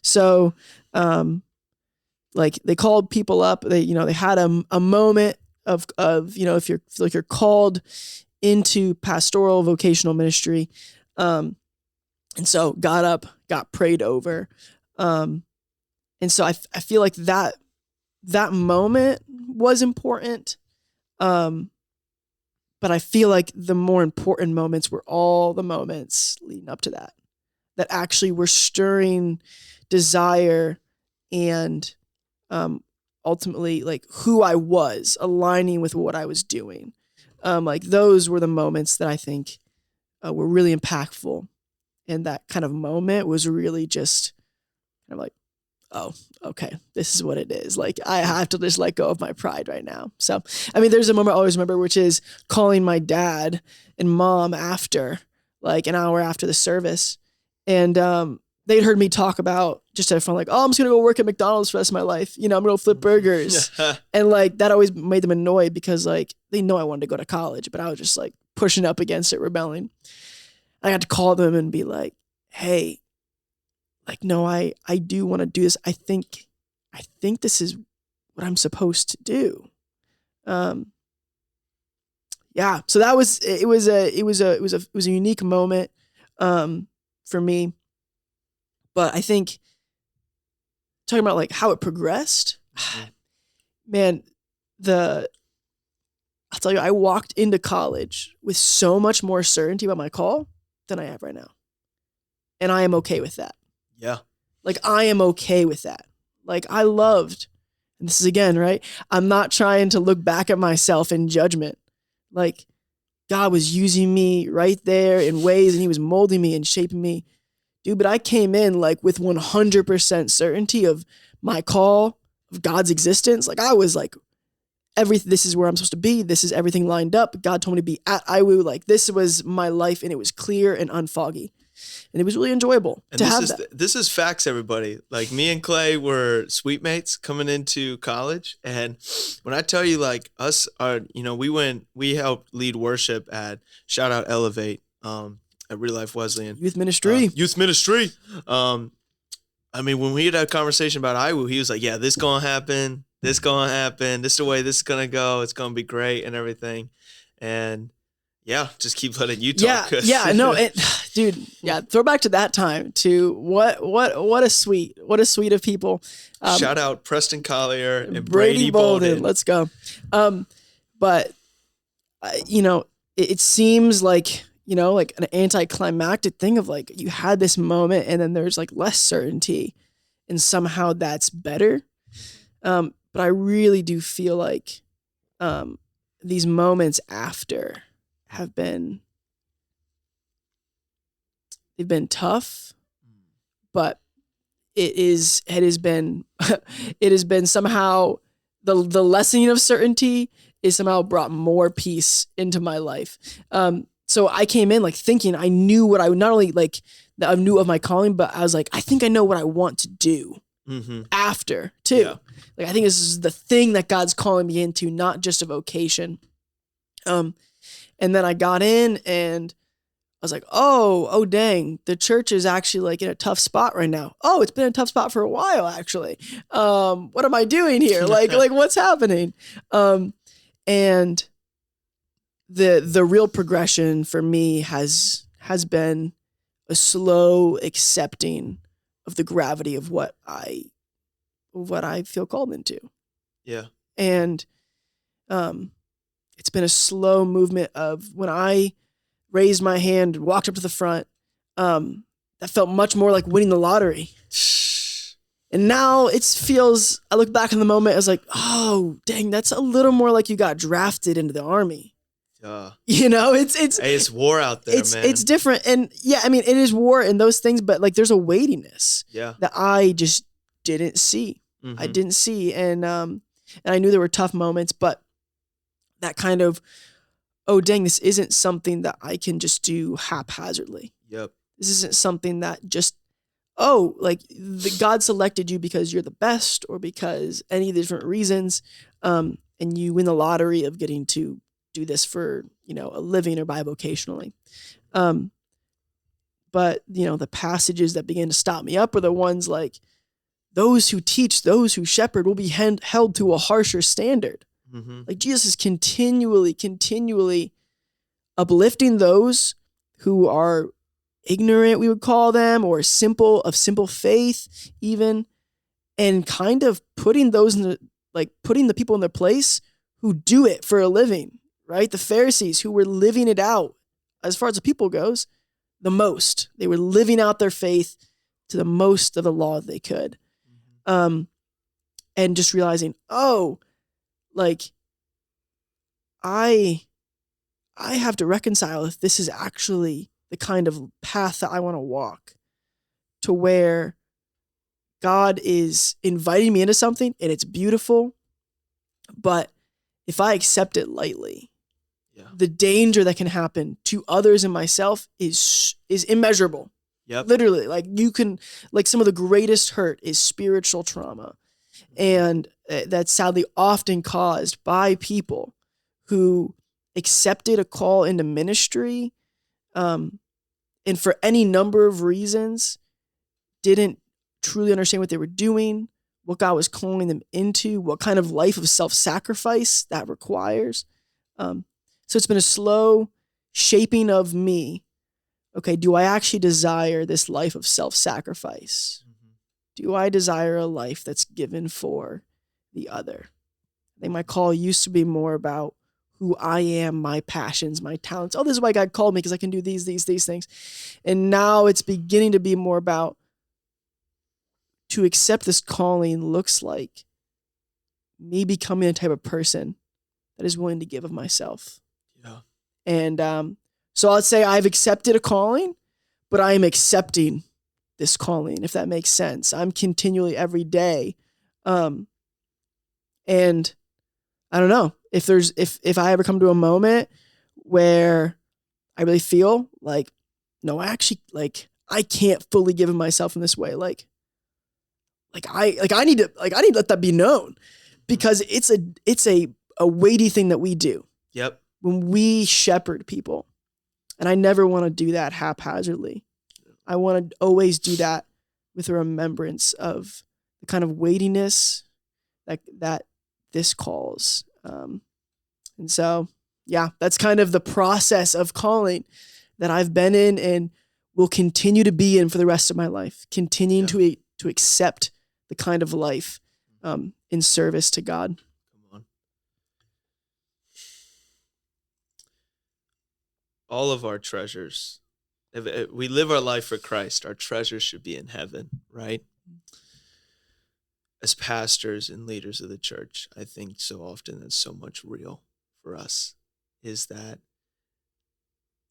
So, like they called people up, they had a moment of, if you're called into pastoral vocational ministry, and so got up, got prayed over. And so I feel like that moment was important. But I feel like the more important moments were all the moments leading up to that actually were stirring desire and, ultimately like who I was aligning with what I was doing. Like those were the moments that I think were really impactful. And that kind of moment was really just kind of like, oh, okay, this is what it is. Like, I have to just let go of my pride right now. So, I mean, there's a moment I always remember, which is calling my dad and mom after, like an hour after the service. And they'd heard me talk about, just at fun, like, oh, I'm just going to go work at McDonald's for the rest of my life. I'm going to flip burgers. And like, that always made them annoyed because like, they know I wanted to go to college, but I was just like pushing up against it, rebelling. I had to call them and be like, hey, like, no, I do want to do this. I think this is what I'm supposed to do. Yeah. So that was, it was a unique moment, for me. But I think talking about like how it progressed, man, I'll tell you, I walked into college with so much more certainty about my call than I have right now. And I am okay with that. Yeah. Like, I am okay with that. Like, I loved, and this is again, right? I'm not trying to look back at myself in judgment. Like, God was using me right there in ways, and he was molding me and shaping me. Dude, but I came in like with 100% certainty of my call, of God's existence. Like, I was like, this is where I'm supposed to be. This is everything lined up. God told me to be at IWU. Like, this was my life, and it was clear and unfoggy. And it was really enjoyable to have that. This is facts, everybody. Like, me and Clay were suite mates coming into college. And when I tell you, like, us are, we helped lead worship at, shout out Elevate, at Real Life Wesleyan. Youth ministry. I mean, when we had a conversation about IWU, he was like, yeah, this going to happen. This going to happen. This is the way this is going to go. It's going to be great and everything. And Yeah, just keep letting you talk. No, dude. Yeah, throw back to that time. To what a suite of people. Shout out Preston Collier and Brady Brady Bolden. Let's go. But it seems like like an anticlimactic thing of like you had this moment and then there's like less certainty, and somehow that's better. But I really do feel like these moments after have been tough, but it has been somehow the lessening of certainty is somehow brought more peace into my life. So I came in like thinking I knew what I not only like that I knew of my calling, but I was like, I think I know what I want to do after too. Yeah. Like I think this is the thing that God's calling me into, not just a vocation. And then I got in and I was like, oh dang, the church is actually like in a tough spot right now. Oh, it's been a tough spot for a while actually. What am I doing here? Like what's happening? And the real progression for me has been a slow accepting of the gravity of what I feel called into. Yeah. And it's been a slow movement of when I raised my hand and walked up to the front, that felt much more like winning the lottery. And now it feels, I look back in the moment, I was like, oh, dang, that's a little more like you got drafted into the army. It's war out there, man. It's different. And yeah, I mean, it is war and those things, but like there's a weightiness that I just didn't see. Mm-hmm. I didn't see. And I knew there were tough moments, but that kind of, oh, dang, this isn't something that I can just do haphazardly. Yep. This isn't something that just, God selected you because you're the best or because any of the different reasons, and you win the lottery of getting to do this for, a living or bivocationally. But, the passages that began to stop me up are the ones like, those who teach, those who shepherd will be held to a harsher standard. Mm-hmm. Like Jesus is continually uplifting those who are ignorant, we would call them, or simple faith even, and kind of putting the people in their place who do it for a living, right? The Pharisees who were living it out as far as the people goes, the most. They were living out their faith to the most of the law they could. Mm-hmm. And just realizing, I have to reconcile if this is actually the kind of path that I want to walk, to where God is inviting me into something and it's beautiful, but if I accept it lightly, the danger that can happen to others and myself is immeasurable. Yep. Literally, some of the greatest hurt is spiritual trauma. And that's sadly often caused by people who accepted a call into ministry, and for any number of reasons, didn't truly understand what they were doing, what God was calling them into, what kind of life of self-sacrifice that requires. So it's been a slow shaping of me. Okay, do I actually desire this life of self-sacrifice? Mm-hmm. Do I desire a life that's given for the other? I think my call used to be more about who I am, my passions, my talents. Oh, this is why God called me, because I can do these things. And now it's beginning to be more about, to accept this calling looks like me becoming a type of person that is willing to give of myself. Yeah. And so I'd say I've accepted a calling, but I am accepting this calling, if that makes sense. I'm continually every day. And I don't know if I ever come to a moment where I really feel like, no, I actually I can't fully give of myself in this way. I need to let that be known, because it's a weighty thing that we do. Yep. When we shepherd people. And I never want to do that haphazardly. I want to always do that with a remembrance of the kind of weightiness that this calls. And so, Yeah, that's kind of the process of calling that I've been in and will continue to be in for the rest of my life, continuing to accept the kind of life in service to God. Come on. All of our treasures, if we live our life for Christ, our treasures should be in heaven, right? As pastors and leaders of the church, I think so often that's so much real for us, is that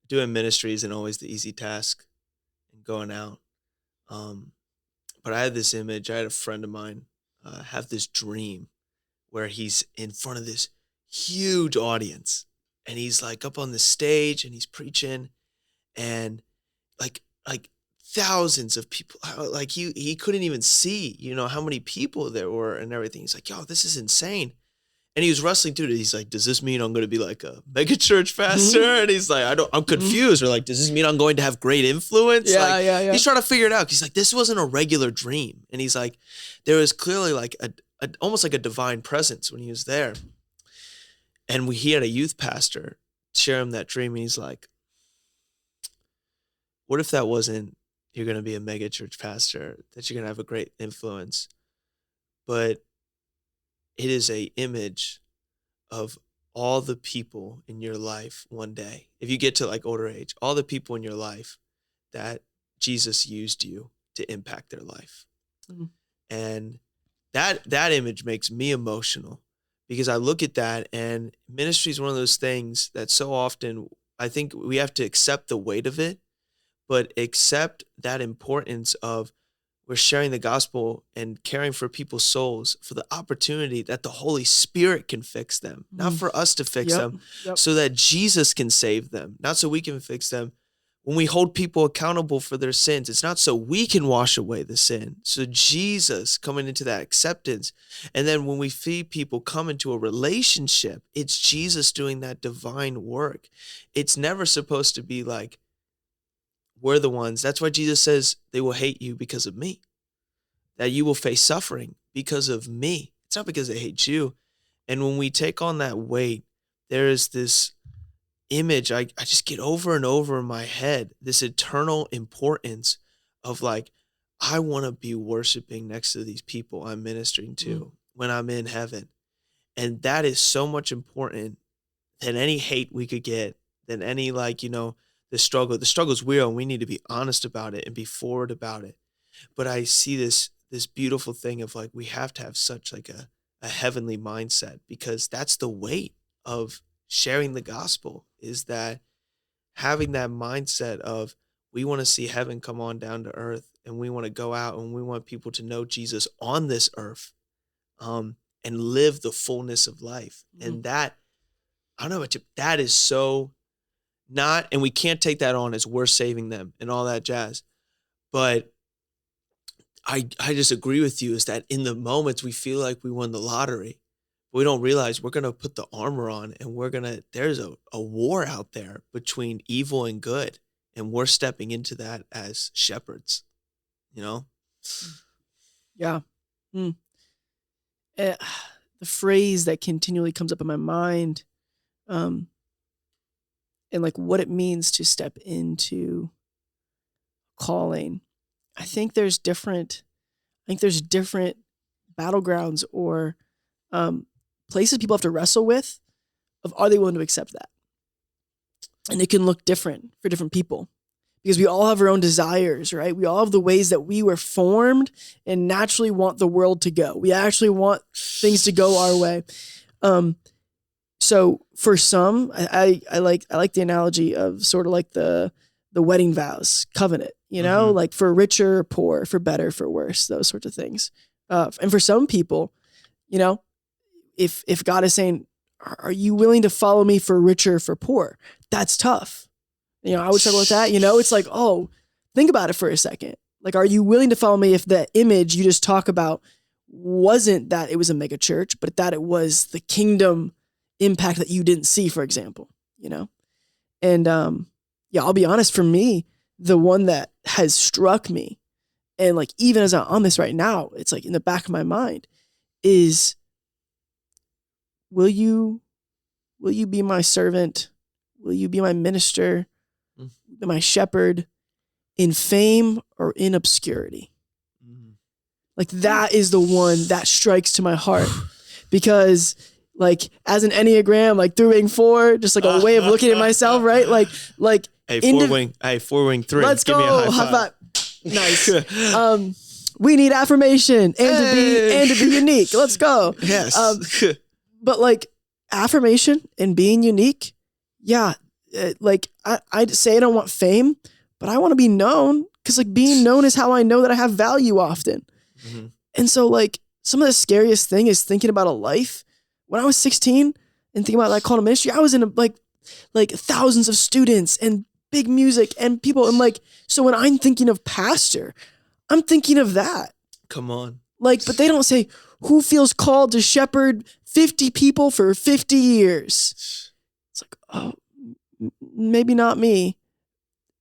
doing ministry isn't always the easy task and going out. But I had this image, I had a friend of mine have this dream where he's in front of this huge audience and he's like up on the stage and he's preaching and like thousands of people, like he couldn't even see, how many people there were and everything. He's like, yo, this is insane. And he was wrestling through it. He's like, does this mean I'm going to be like a mega church pastor? And he's like, I'm confused. Or like, does this mean I'm going to have great influence? Yeah. He's trying to figure it out. He's like, this wasn't a regular dream. And he's like, there was clearly like almost like a divine presence when he was there. And he had a youth pastor share him that dream. And he's like, what if that wasn't, you're going to be a mega church pastor, that you're going to have a great influence, but it is a image of all the people in your life one day. If you get to like older age, all the people in your life that Jesus used you to impact their life. Mm-hmm. And that image makes me emotional because I look at that, and ministry is one of those things that so often I think we have to accept the weight of it, but accept that importance of we're sharing the gospel and caring for people's souls for the opportunity that the Holy Spirit can fix them, not for us to fix them, so that Jesus can save them, not so we can fix them. When we hold people accountable for their sins, it's not so we can wash away the sin. So Jesus coming into that acceptance. And then when we see people come into a relationship, it's Jesus doing that divine work. It's never supposed to be like, we're the ones. That's why Jesus says they will hate you because of me, that you will face suffering because of me. It's not because they hate you. And when we take on that weight, there is this image I just get over and over in my head, this eternal importance of like, I want to be worshiping next to these people I'm ministering to when I'm in heaven. And that is so much important than any hate we could get, than any the struggle. The struggle is real, and we need to be honest about it and be forward about it. But I see this beautiful thing of like, we have to have such like a heavenly mindset, because that's the weight of sharing the gospel, is that having that mindset of we want to see heaven come on down to earth, and we want to go out and we want people to know Jesus on this earth, and live the fullness of life. And that, I don't know about you, that is so not, and we can't take that on as we're saving them and all that jazz. But I just agree with you, is that in the moments we feel like we won the lottery, but we don't realize we're going to put the armor on, and there's a war out there between evil and good. And we're stepping into that as shepherds, Yeah. The phrase that continually comes up in my mind, and like what it means to step into calling. I think there's different battlegrounds or places people have to wrestle with of, are they willing to accept that? And it can look different for different people, because we all have our own desires, right? We all have the ways that we were formed and naturally want the world to go. We actually want things to go our way. So for some, I like the analogy of sort of like the wedding vows covenant, like for richer or poor, for better, for worse, those sorts of things. And for some people, if God is saying, are you willing to follow me for richer, for poor? That's tough. I would struggle with that. It's like, oh, think about it for a second. Like, are you willing to follow me if the image you just talk about wasn't that it was a mega church, but that it was the kingdom impact that you didn't see, for example, And I'll be honest, for me, the one that has struck me, and like even as I'm on this right now, it's like in the back of my mind, is will you will you be my servant? Will you be my minister, my shepherd, in fame or in obscurity? Like that is the one that strikes to my heart, because like as an Enneagram, like through being 4, just like a way of looking at myself, right? Like Hey, 4-wing 3. Let's Give go. me a high five. Nice. We need affirmation and to be unique. Let's go. Yes. But like affirmation and being unique, yeah. Like I'd say I don't want fame, but I want to be known, because like being known is how I know that I have value often. Mm-hmm. And so like some of the scariest thing is thinking about a life. When I was 16 and thinking about that call to ministry, I was in like thousands of students and big music and people. And like, so when I'm thinking of pastor, I'm thinking of that. Come on. Like, but they don't say who feels called to shepherd 50 people for 50 years. It's like, oh, maybe not me.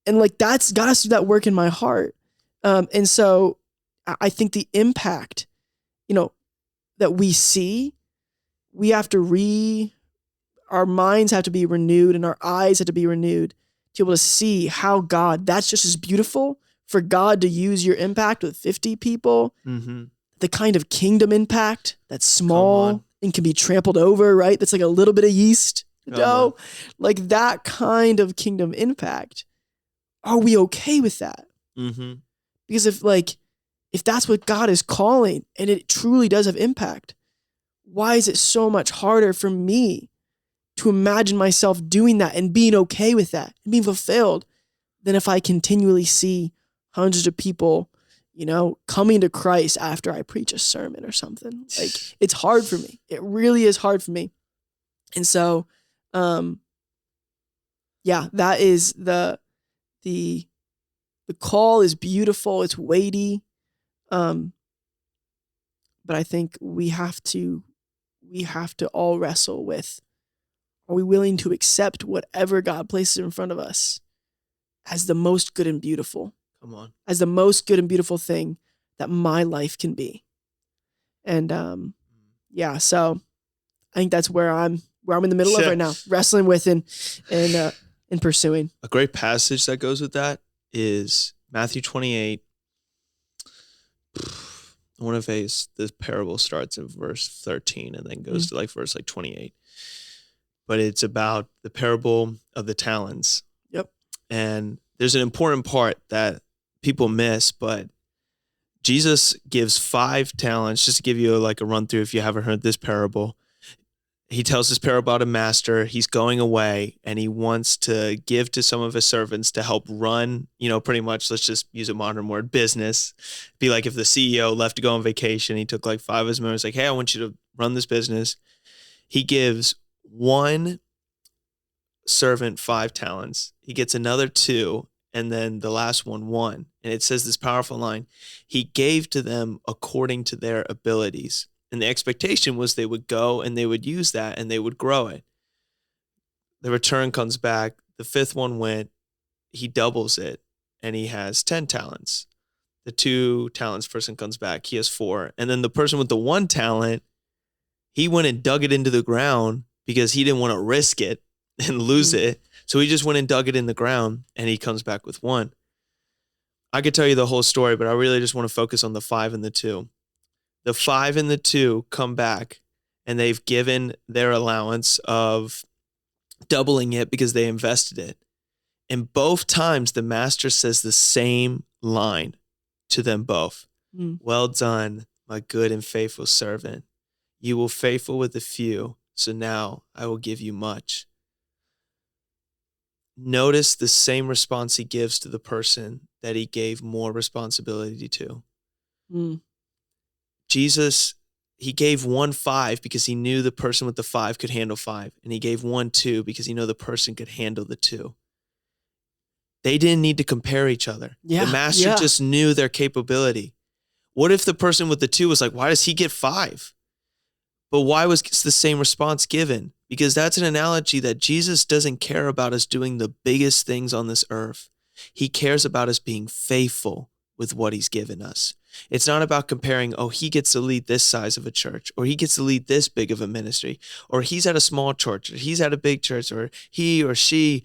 And like, that's got to do that work in my heart. And so I think the impact, that we see, we have to our minds have to be renewed and our eyes have to be renewed to be able to see how God, that's just as beautiful for God to use your impact with 50 people, the kind of kingdom impact that's small and can be trampled over, right? That's like a little bit of yeast dough, like that kind of kingdom impact. Are we okay with that? Because if that's what God is calling and it truly does have impact, why is it so much harder for me to imagine myself doing that and being okay with that and being fulfilled than if I continually see hundreds of people, coming to Christ after I preach a sermon or something? Like, it's hard for me. It really is hard for me. And so, that is the call is beautiful. It's weighty. But I think we have to all wrestle with, are we willing to accept whatever God places in front of us as the most good and beautiful? Come on. As the most good and beautiful thing that my life can be. And so I think that's where I'm in the middle of right now, wrestling with and pursuing. A great passage that goes with that is Matthew 28. One of the parable starts in verse 13 and then goes to verse 28. But it's about the parable of the talents. Yep. And there's an important part that people miss, but Jesus gives 5 talents. Just to give you a run through if you haven't heard this parable. He tells this parable about a master. He's going away and he wants to give to some of his servants to help run, pretty much, let's just use a modern word, business. Be like if the CEO left to go on vacation, he took 5 of his members, hey, I want you to run this business. He gives one servant 5 talents. He gets another 2, and then the last one 1. And it says this powerful line, he gave to them according to their abilities. And the expectation was they would go and they would use that and they would grow it. The return comes back. The 5th one went, he doubles it and he has 10 talents. The 2 talents person comes back, he has 4. And then the person with the 1 talent, he went and dug it into the ground because he didn't want to risk it and lose it. So he just went and dug it in the ground and he comes back with 1. I could tell you the whole story, but I really just want to focus on the 5 and the 2. The 5 and the 2 come back and they've given their allowance of doubling it because they invested it. And both times the master says the same line to them both. Well done, my good and faithful servant. You were faithful with a few, so now I will give you much. Notice the same response he gives to the person that he gave more responsibility to. Jesus, he gave 1 5 because he knew the person with the 5 could handle 5. And he gave 1 2 because he knew the person could handle the 2. They didn't need to compare each other. The master just knew their capability. What if the person with the 2 was like, why does he get 5? But why was the same response given? Because that's an analogy that Jesus doesn't care about us doing the biggest things on this earth. He cares about us being faithful with what he's given us. It's not about comparing, oh, he gets to lead this size of a church, or he gets to lead this big of a ministry, or he's at a small church, or he's at a big church, or he or she,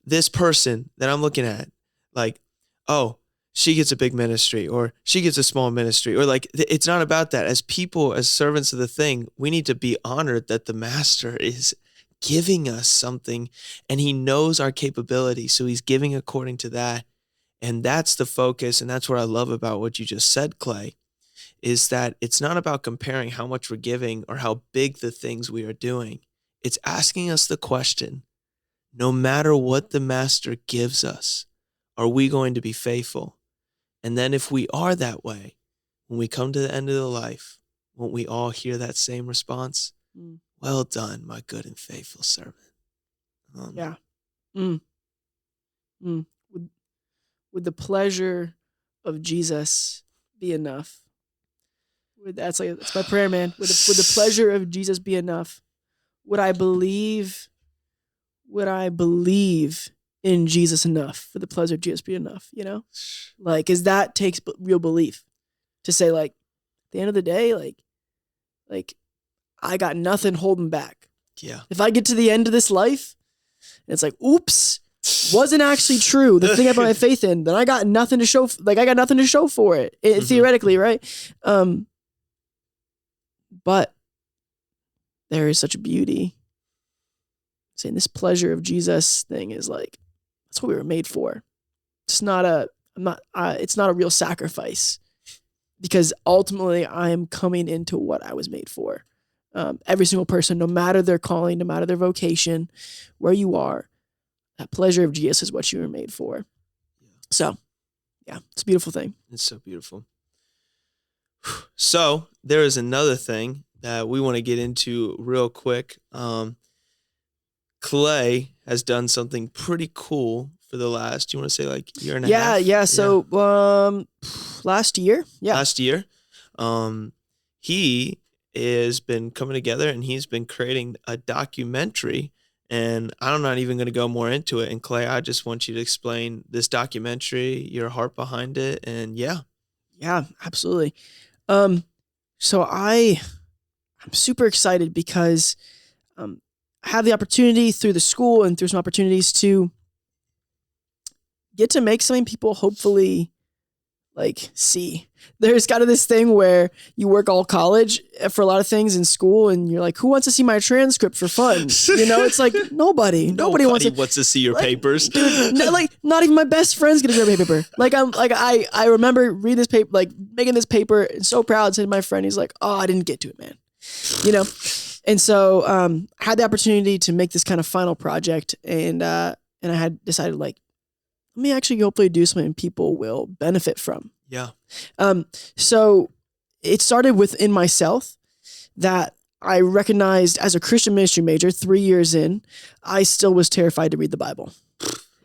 this person that I'm looking at, like, oh, she gets a big ministry, or she gets a small ministry, or like, it's not about that. As people, as servants of the thing, we need to be honored that the master is giving us something and he knows our capability. So he's giving according to that. And that's the focus. And that's what I love about what you just said, Clay, is that it's not about comparing how much we're giving or how big the things we are doing. It's asking us the question, no matter what the master gives us, are we going to be faithful? And then if we are that way, when we come to the end of the life, won't we all hear that same response? Well done, my good and faithful servant. Yeah. Would the pleasure of Jesus be enough? That's my prayer, man. Would the pleasure of Jesus be enough? Would I believe in Jesus enough for the pleasure of Jesus be enough? Like, cause that takes real belief to say, like, at the end of the day, like I got nothing holding back. Yeah. If I get to the end of this life and it's like, oops, wasn't actually true, the thing I put my faith in, then I got nothing to show. I got nothing to show for it, theoretically, right? But there is such a beauty. Saying this pleasure of Jesus thing is like, that's what we were made for. It's not a real sacrifice, because ultimately I am coming into what I was made for. Every single person, no matter their calling, no matter their vocation, where you are, that pleasure of Jesus is what you were made for. So, yeah, it's a beautiful thing. It's so beautiful. So there is another thing that we want to get into real quick. Clay has done something pretty cool for the last, you want to say like year and a half? Yeah. So, last year. Yeah. Last year. He has been coming together and he's been creating a documentary, and I'm not even going to go more into it. And Clay, I just want you to explain this documentary, your heart behind it. And yeah, absolutely. So I'm super excited because, I have the opportunity through the school and through some opportunities to get to make something people hopefully like see. There's kind of this thing where you work all college for a lot of things in school and you're like, who wants to see my transcript for fun? It's like nobody wants to see your papers. Dude, not even my best friend's gonna see my paper. I remember reading this paper, like making this paper and so proud, saying to my friend, he's like, oh, I didn't get to it, man. And so I had the opportunity to make this kind of final project, and I had decided, like, let me actually hopefully do something people will benefit from. Yeah. So it started within myself that I recognized as a Christian ministry major, 3 years in, I still was terrified to read the Bible.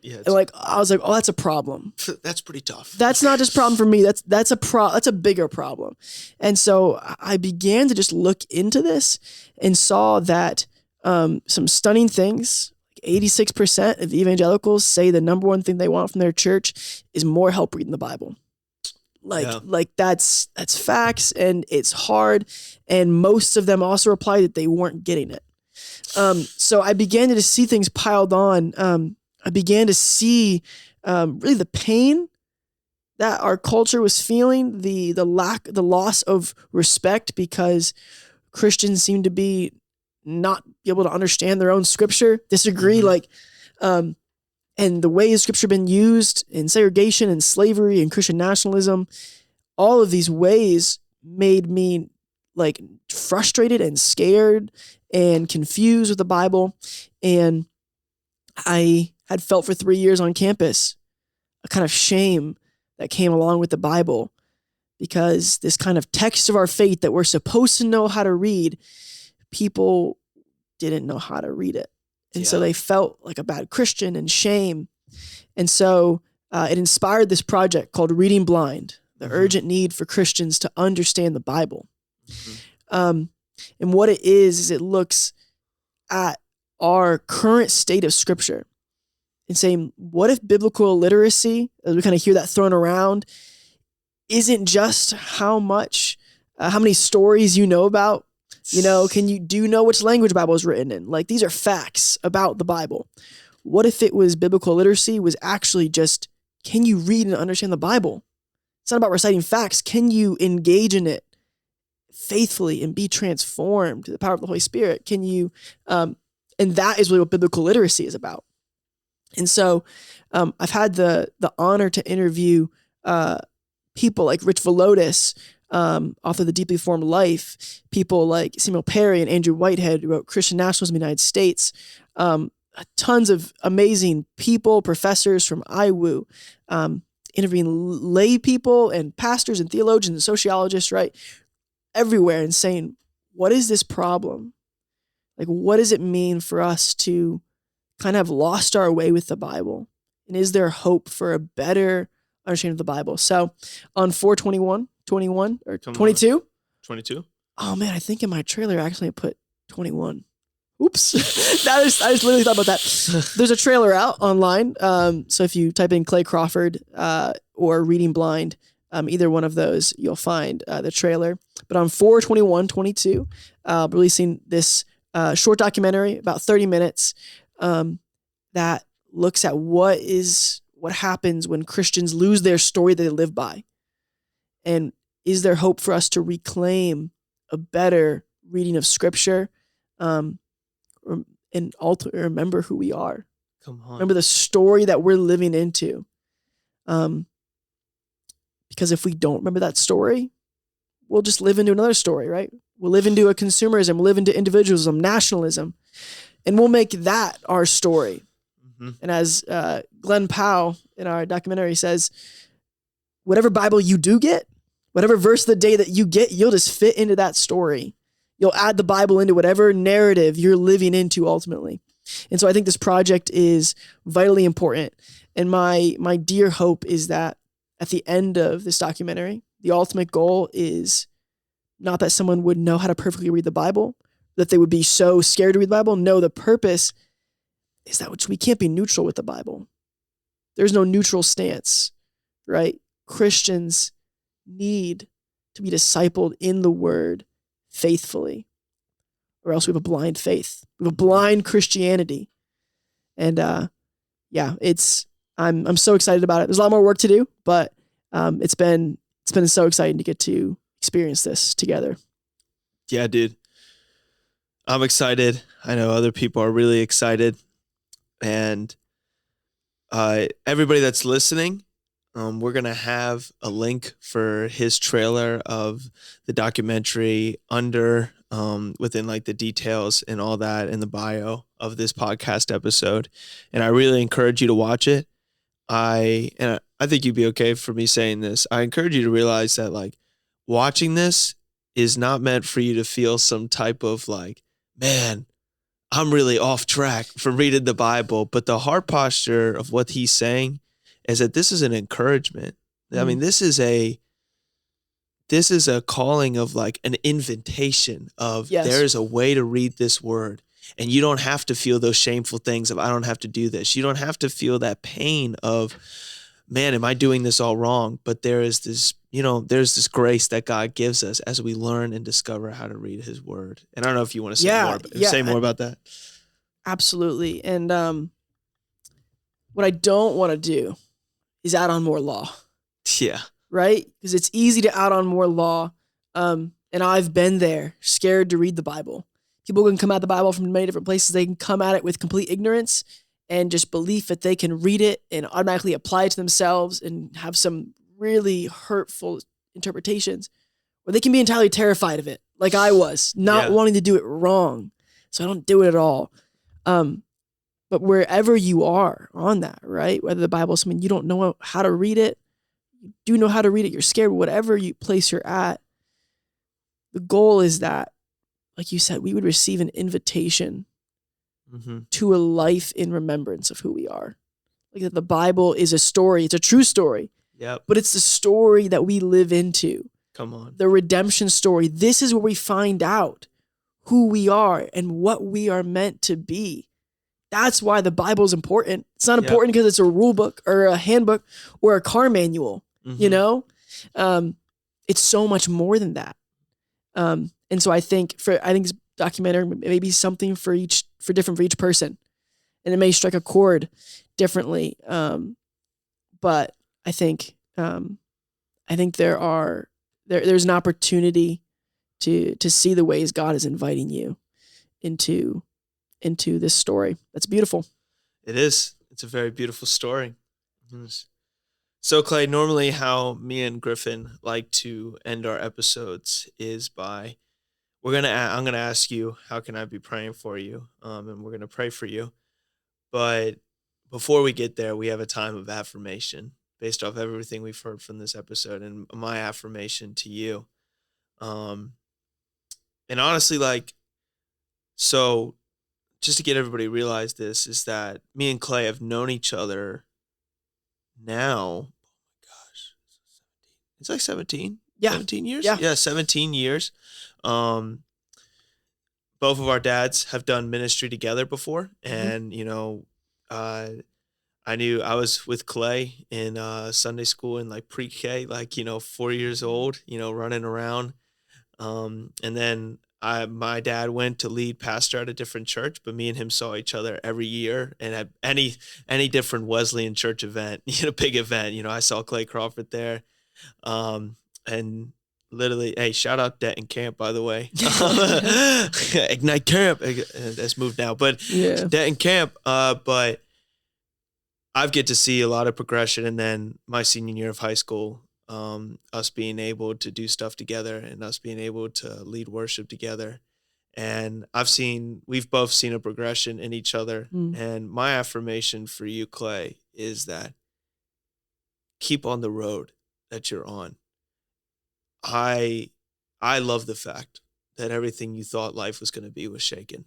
Yeah. I was like, oh, that's a problem. That's pretty tough. That's not just a problem for me. That's a bigger problem. And so I began to just look into this and saw that some stunning things. 86% of evangelicals say the number one thing they want from their church is more help reading the Bible. That's facts, and it's hard. And most of them also replied that they weren't getting it. So I began to just see things piled on. I began to see really the pain that our culture was feeling, the loss of respect, because Christians seem to be not be able to understand their own scripture, disagree, and the way scripture been used in segregation and slavery and Christian nationalism. All of these ways made me like frustrated and scared and confused with the Bible. And I had felt for 3 years on campus a kind of shame that came along with the Bible, because this kind of text of our faith that we're supposed to know how to read, people didn't know how to read it. And so they felt like a bad Christian and shame. And so it inspired this project called Reading Blind, the urgent need for Christians to understand the Bible. And what it is it looks at our current state of scripture and saying, what if biblical illiteracy, as we kind of hear that thrown around, isn't just how many stories you know about. You know, do you know which language Bible is written in? Like, these are facts about the Bible. What if it was biblical literacy was actually just, can you read and understand the Bible? It's not about reciting facts. Can you engage in it faithfully and be transformed to the power of the Holy Spirit? Can you, and that is really what biblical literacy is about. And so I've had the honor to interview people like Rich Villodas, author of The Deeply Formed Life, people like Samuel Perry and Andrew Whitehead, who wrote Christian Nationalism in the United States, tons of amazing people, professors from IWU, interviewing lay people and pastors and theologians and sociologists, right? Everywhere, and saying, what is this problem? Like, what does it mean for us to kind of have lost our way with the Bible? And is there hope for a better understanding of the Bible? So on 4/21/21 or 22? 22. Oh man, I think in my trailer I actually put 21. Oops. I just literally thought about that. There's a trailer out online. So if you type in Clay Crofford or Reading Blind, either one of those, you'll find the trailer. But on 4/21/22, releasing this short documentary, about 30 minutes, that looks at what happens when Christians lose their story that they live by. And is there hope for us to reclaim a better reading of Scripture, and ultimately remember who we are? Come on. Remember the story that we're living into. Because if we don't remember that story, we'll just live into another story, right? We'll live into a consumerism, we'll live into individualism, nationalism, and we'll make that our story. Mm-hmm. And as Glenn Powell in our documentary says, whatever Bible you do get, whatever verse of the day that you get, you'll just fit into that story. You'll add the Bible into whatever narrative you're living into ultimately. And so I think this project is vitally important. And my dear hope is that at the end of this documentary, the ultimate goal is not that someone would know how to perfectly read the Bible, that they would be so scared to read the Bible. No, the purpose is that we can't be neutral with the Bible. There's no neutral stance, right? Christians need to be discipled in the Word faithfully, or else we have a blind faith. We have a blind Christianity. And I'm so excited about it. There's a lot more work to do, but it's been so exciting to get to experience this together. Yeah, dude. I'm excited. I know other people are really excited. And everybody that's listening, we're going to have a link for his trailer of the documentary under within like the details and all that in the bio of this podcast episode. And I really encourage you to watch it. I think you'd be okay for me saying this. I encourage you to realize that like watching this is not meant for you to feel some type of like, man, I'm really off track from reading the Bible. But the heart posture of what he's saying is that this is an encouragement. I mean, this is a calling of like an invitation of there is a way to read this word. And you don't have to feel those shameful things of, I don't have to do this. You don't have to feel that pain of, man, am I doing this all wrong? But there is this, there's this grace that God gives us as we learn and discover how to read his word. And I don't know if you want to say more about that. Absolutely. And what I don't want to do is add on more law. Yeah. Right? Because it's easy to add on more law. And I've been there, scared to read the Bible. People can come at the Bible from many different places. They can come at it with complete ignorance and just belief that they can read it and automatically apply it to themselves and have some really hurtful interpretations. Or they can be entirely terrified of it, like I was, not wanting to do it wrong. So I don't do it at all. But wherever you are on that, right? Whether the Bible is something you don't know how to read it, you do know how to read it, you're scared, whatever place you're at, the goal is that, like you said, we would receive an invitation to a life in remembrance of who we are. Like that the Bible is a story. It's a true story. Yep. But it's the story that we live into. Come on. The redemption story. This is where we find out who we are and what we are meant to be. That's why the Bible is important. It's not important because it's a rule book or a handbook or a car manual, It's so much more than that. And so I think this documentary may be something different for each person, and it may strike a chord differently. But I think there's an opportunity to see the ways God is inviting you into this story. That's beautiful. It is. It's a very beautiful story. Yes. So, Clay, normally how me and Griffin like to end our episodes is by I'm gonna ask you, how can I be praying for you? And we're gonna pray for you. But before we get there, we have a time of affirmation based off everything we've heard from this episode. And my affirmation to you, and honestly, so just to get everybody to realize this, is that me and Clay have known each other now. Oh my gosh, it's like 17. Yeah. 17 years? Yeah. 17 years. Both of our dads have done ministry together before. And, I was with Clay in Sunday school in pre-K, 4 years old, running around. And then my dad went to lead pastor at a different church, but me and him saw each other every year. And at any different Wesleyan church event, big event, I saw Clay Crofford there. And literally, hey, shout out Denton Camp, by the way. Ignite Camp that's moved now, but yeah. Denton Camp. But I've get to see a lot of progression, and then my senior year of high school, us being able to do stuff together and us being able to lead worship together. And we've both seen a progression in each other. And my affirmation for you, Clay, is that keep on the road that you're on. I love the fact that everything you thought life was going to be was shaken,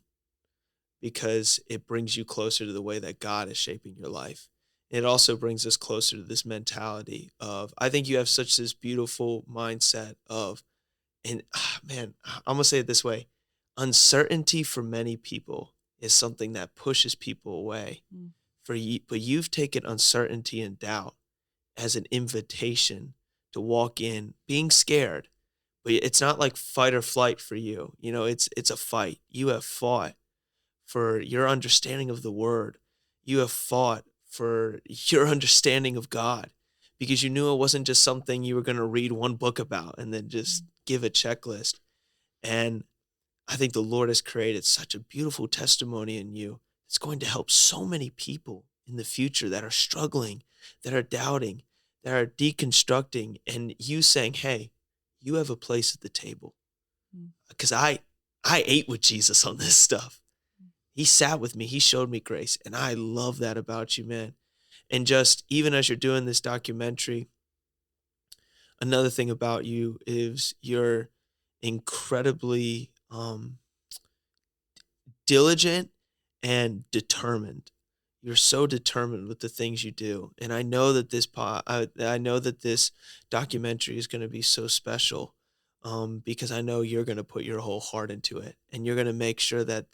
because it brings you closer to the way that God is shaping your life. It also brings us closer to this mentality of, I think you have such this beautiful mindset of, and man, I'm going to say it this way. Uncertainty for many people is something that pushes people away. But you've taken uncertainty and doubt as an invitation to walk in being scared, but it's not like fight or flight for you. It's a fight. You have fought for your understanding of the word. You have fought for your understanding of God, because you knew it wasn't just something you were going to read one book about and then just give a checklist. And I think the Lord has created such a beautiful testimony in you. It's going to help so many people in the future that are struggling, that are doubting, that are deconstructing, and you saying, hey, you have a place at the table. Because I ate with Jesus on this stuff. He sat with me. He showed me grace. And I love that about you, man. And just even as you're doing this documentary, another thing about you is you're incredibly diligent and determined. You're so determined with the things you do. And I know that this documentary is going to be so special, because I know you're going to put your whole heart into it, and you're going to make sure that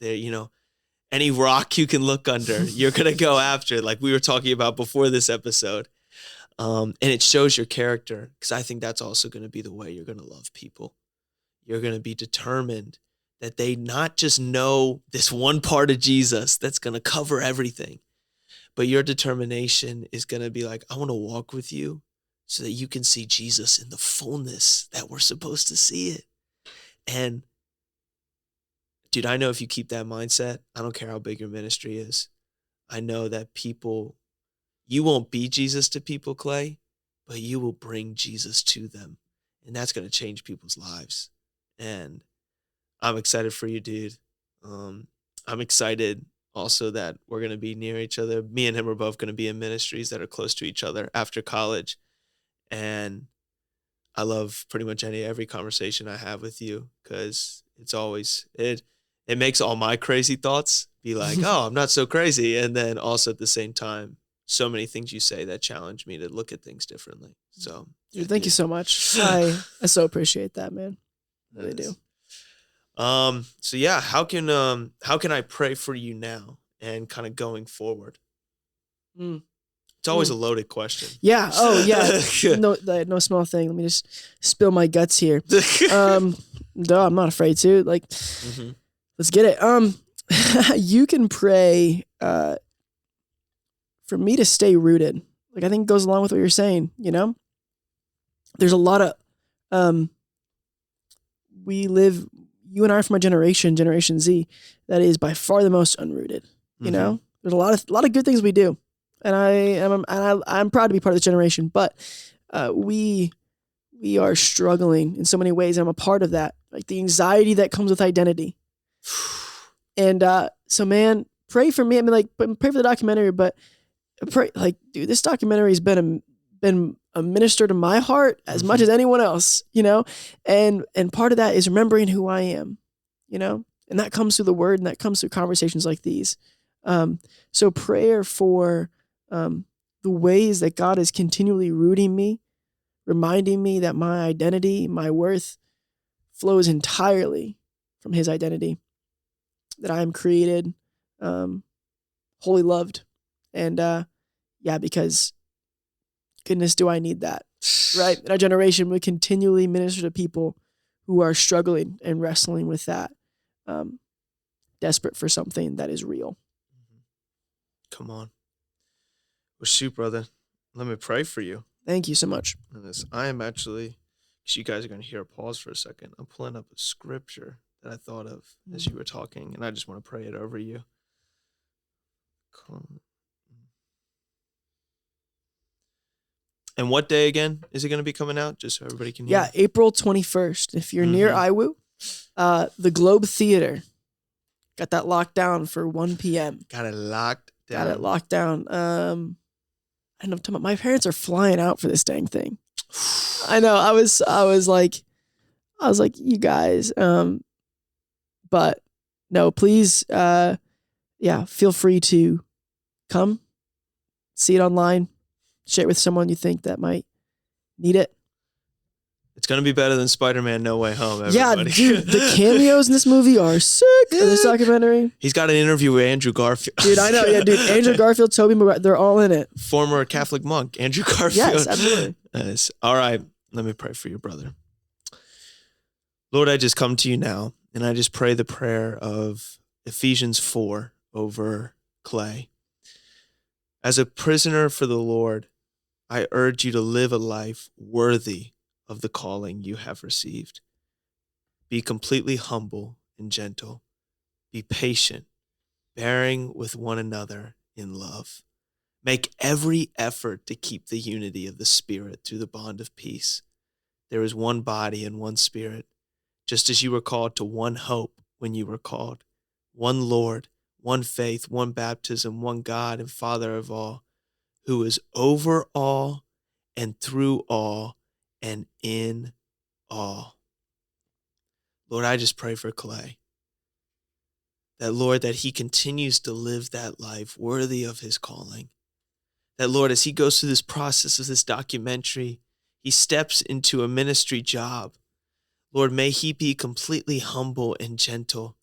any rock you can look under, you're going to go after, like we were talking about before this episode. And it shows your character, because I think that's also going to be the way you're going to love people. You're going to be determined that they not just know this one part of Jesus that's going to cover everything, but your determination is going to be like, I want to walk with you so that you can see Jesus in the fullness that we're supposed to see it. And dude, I know if you keep that mindset, I don't care how big your ministry is. I know that you won't be Jesus to people, Clay, but you will bring Jesus to them. And that's going to change people's lives. And I'm excited for you, dude. I'm excited also that we're going to be near each other. Me and him are both going to be in ministries that are close to each other after college. And I love pretty much every conversation I have with you, because it's always, it makes all my crazy thoughts be like, oh, I'm not so crazy. And then also at the same time, so many things you say that challenge me to look at things differently. So dude, thank you so much. I so appreciate that, man. I really do. So yeah, how can I pray for you now and kind of going forward? It's always a loaded question. Yeah. Oh, yeah. No small thing. Let me just spill my guts here. No, I'm not afraid to. Like, let's get it. You can pray for me to stay rooted. Like, I think it goes along with what you're saying, you know? There's a lot of, you and I are from a Generation Z, that is by far the most unrooted, you know? There's a lot of good things we do. And I'm proud to be part of this generation, but we are struggling in so many ways. And I'm a part of that, like the anxiety that comes with identity. And so, man, pray for me. I mean, like, pray for the documentary, but pray, like, dude, this documentary has been a minister to my heart as much as anyone else, you know. And part of that is remembering who I am, you know, and that comes through the Word, and that comes through conversations like these. So prayer for the ways that God is continually rooting me, reminding me that my identity, my worth flows entirely from His identity, that I am created, wholly loved. And because goodness, do I need that, right? In our generation, we continually minister to people who are struggling and wrestling with that, desperate for something that is real. Come on. Well, shoot, brother. Let me pray for you. Thank you so much. I am actually, because you guys are going to hear a pause for a second. I'm pulling up a scripture that I thought of as you were talking, and I just want to pray it over you. And what day again is it going to be coming out? Just so everybody can hear. Yeah, April 21st. If you're near IWU, the Globe Theater. Got that locked down for 1 p.m. Got it locked down. Got it locked down. I know, my parents are flying out for this dang thing. I know. I was like, you guys. But no, please, feel free to come, see it online, share it with someone you think that might need it. It's going to be better than Spider-Man No Way Home, everybody. Yeah, dude, the cameos in this movie are sick. In this documentary. He's got an interview with Andrew Garfield. Dude, I know. Yeah, dude. Andrew Garfield, Tobey Maguire, they're all in it. Former Catholic monk, Andrew Garfield. Yes, absolutely. Yes. All right. Let me pray for you, brother. Lord, I just come to you now, and I just pray the prayer of Ephesians 4 over Clay. As a prisoner for the Lord, I urge you to live a life worthy of the calling you have received. Be completely humble and gentle. Be patient, bearing with one another in love. Make every effort to keep the unity of the Spirit through the bond of peace. There is one body and one Spirit, just as you were called to one hope when you were called, one Lord, one faith, one baptism, one God and Father of all, who is over all and through all and in all. Lord, I just pray for Clay. That, Lord, that he continues to live that life worthy of his calling. That, Lord, as he goes through this process of this documentary, he steps into a ministry job. Lord, may he be completely humble and gentle.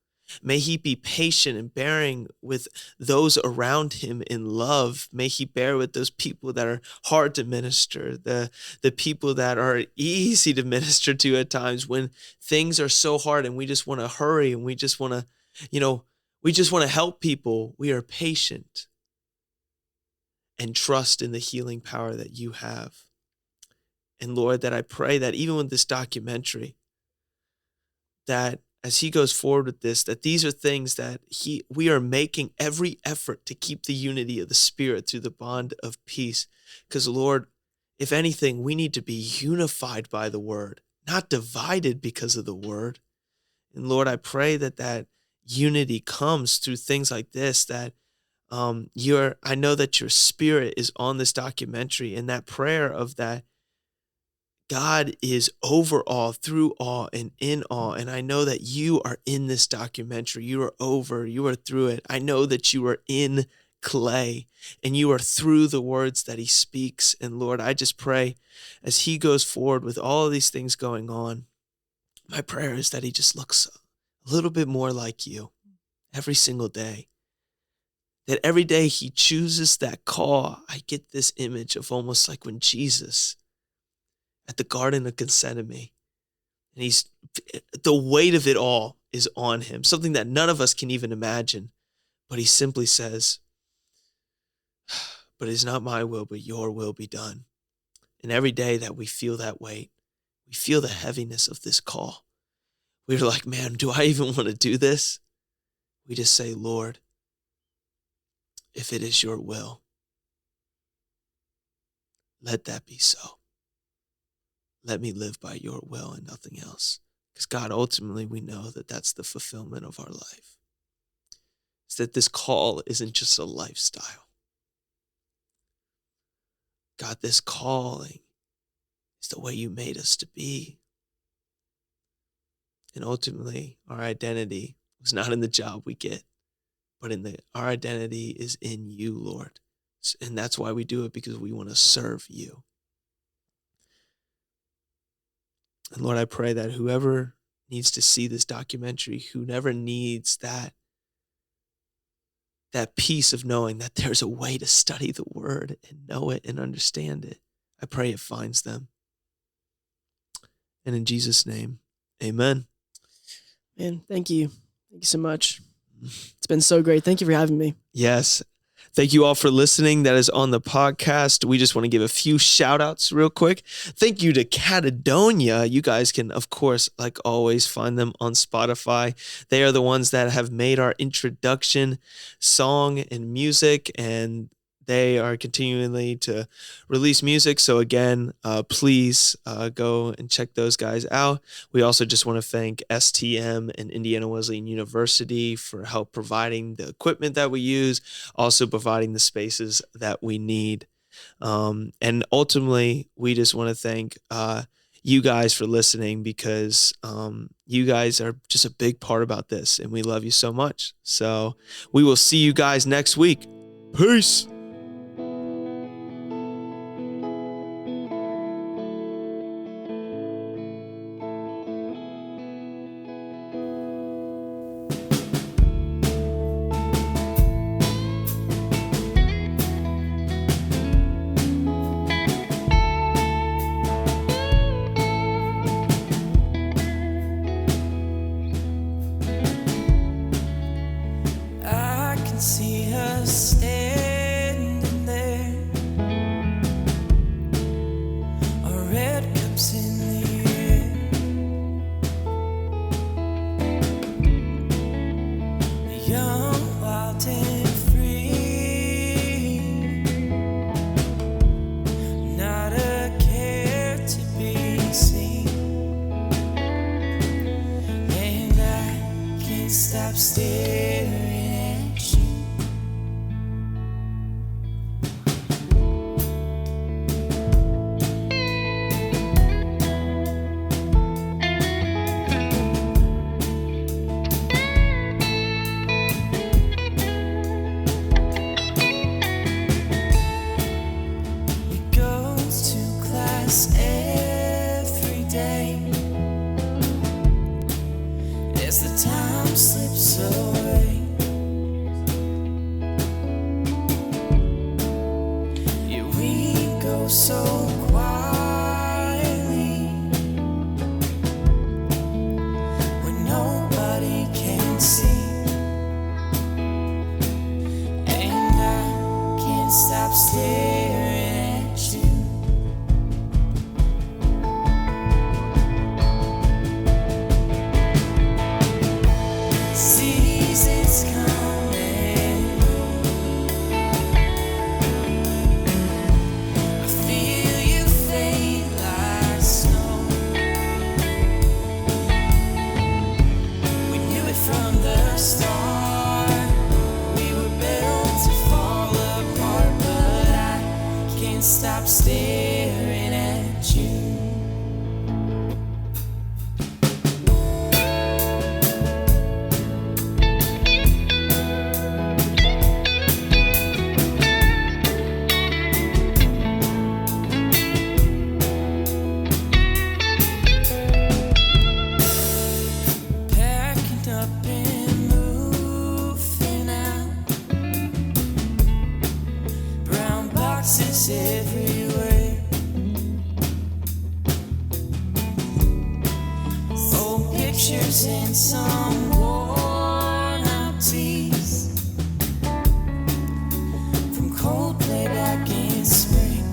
May he be patient and bearing with those around him in love. May he bear with those people that are hard to minister, the people that are easy to minister to at times when things are so hard and we just want to hurry and we just want to, we just want to help people. We are patient and trust in the healing power that you have. And Lord, that I pray that even with this documentary, that as he goes forward with this, that these are things that we are making every effort to keep the unity of the Spirit through the bond of peace. Because Lord, if anything, we need to be unified by the word, not divided because of the word. And Lord, I pray that unity comes through things like this, that I know that your Spirit is on this documentary, and that prayer of that God is over all, through all, and in all. And I know that you are in this documentary. You are through it. I know that you are in Clay and you are through the words that he speaks. And Lord, I just pray as he goes forward with all of these things going on, my prayer is that he just looks a little bit more like you every single day. that every day he chooses that call. I get this image of almost like when Jesus at the Garden of Gethsemane, and the weight of it all is on him, something that none of us can even imagine. But he simply says, but it's not my will, but your will be done. And every day that we feel that weight, we feel the heaviness of this call. We're like, man, do I even want to do this? We just say, Lord, if it is your will, let that be so. Let me live by your will and nothing else. Because God, ultimately, we know that that's the fulfillment of our life. It's that this call isn't just a lifestyle. God, this calling is the way you made us to be. And ultimately, our identity was not in the job we get, but our identity is in you, Lord. And that's why we do it, because we want to serve you. And Lord, I pray that whoever needs to see this documentary, whoever needs that peace of knowing that there's a way to study the word and know it and understand it, I pray it finds them. And in Jesus' name, amen. Man, thank you. Thank you so much. It's been so great. Thank you for having me. Yes. Thank you all for listening. That is on the podcast. We just want to give a few shout outs real quick. Thank you to Caledonia. You guys can, of course, like always, find them on Spotify. They are the ones that have made our introduction song and music, and they are continually to release music. So again, please go and check those guys out. We also just want to thank STM and Indiana Wesleyan University for help providing the equipment that we use, also providing the spaces that we need. And ultimately, we just want to thank you guys for listening, because you guys are just a big part about this, and we love you so much. So we will see you guys next week. Peace. See us standing there, our red cups in the air, young, wild and free, not a care to be seen, and I can't stop staring. Every day as the time slips away, yeah, we go so quietly when nobody can see, and I can't stop staring at you. Seasons come and I feel is everywhere. Old pictures and some worn out tees from Coldplay back in spring.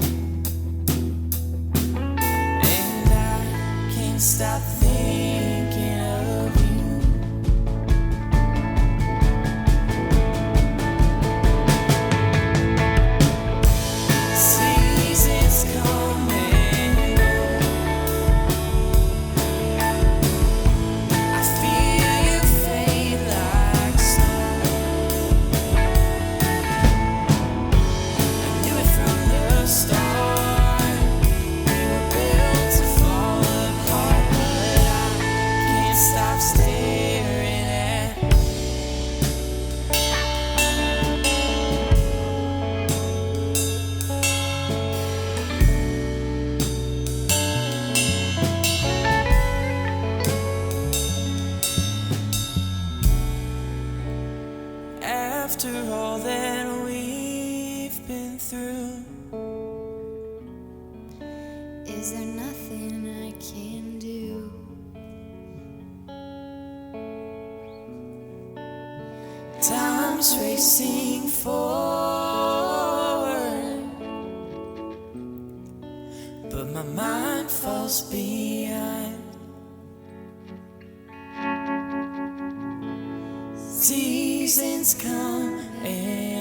And I can't stop thinking of you. Seasons come and go. I feel you fade like snow. I knew it from the start. We were built to fall apart, but I can't stop staring at. After all that we've been through, Is there nothing I can do? time's racing forward, but my mind falls behind. Seasons come and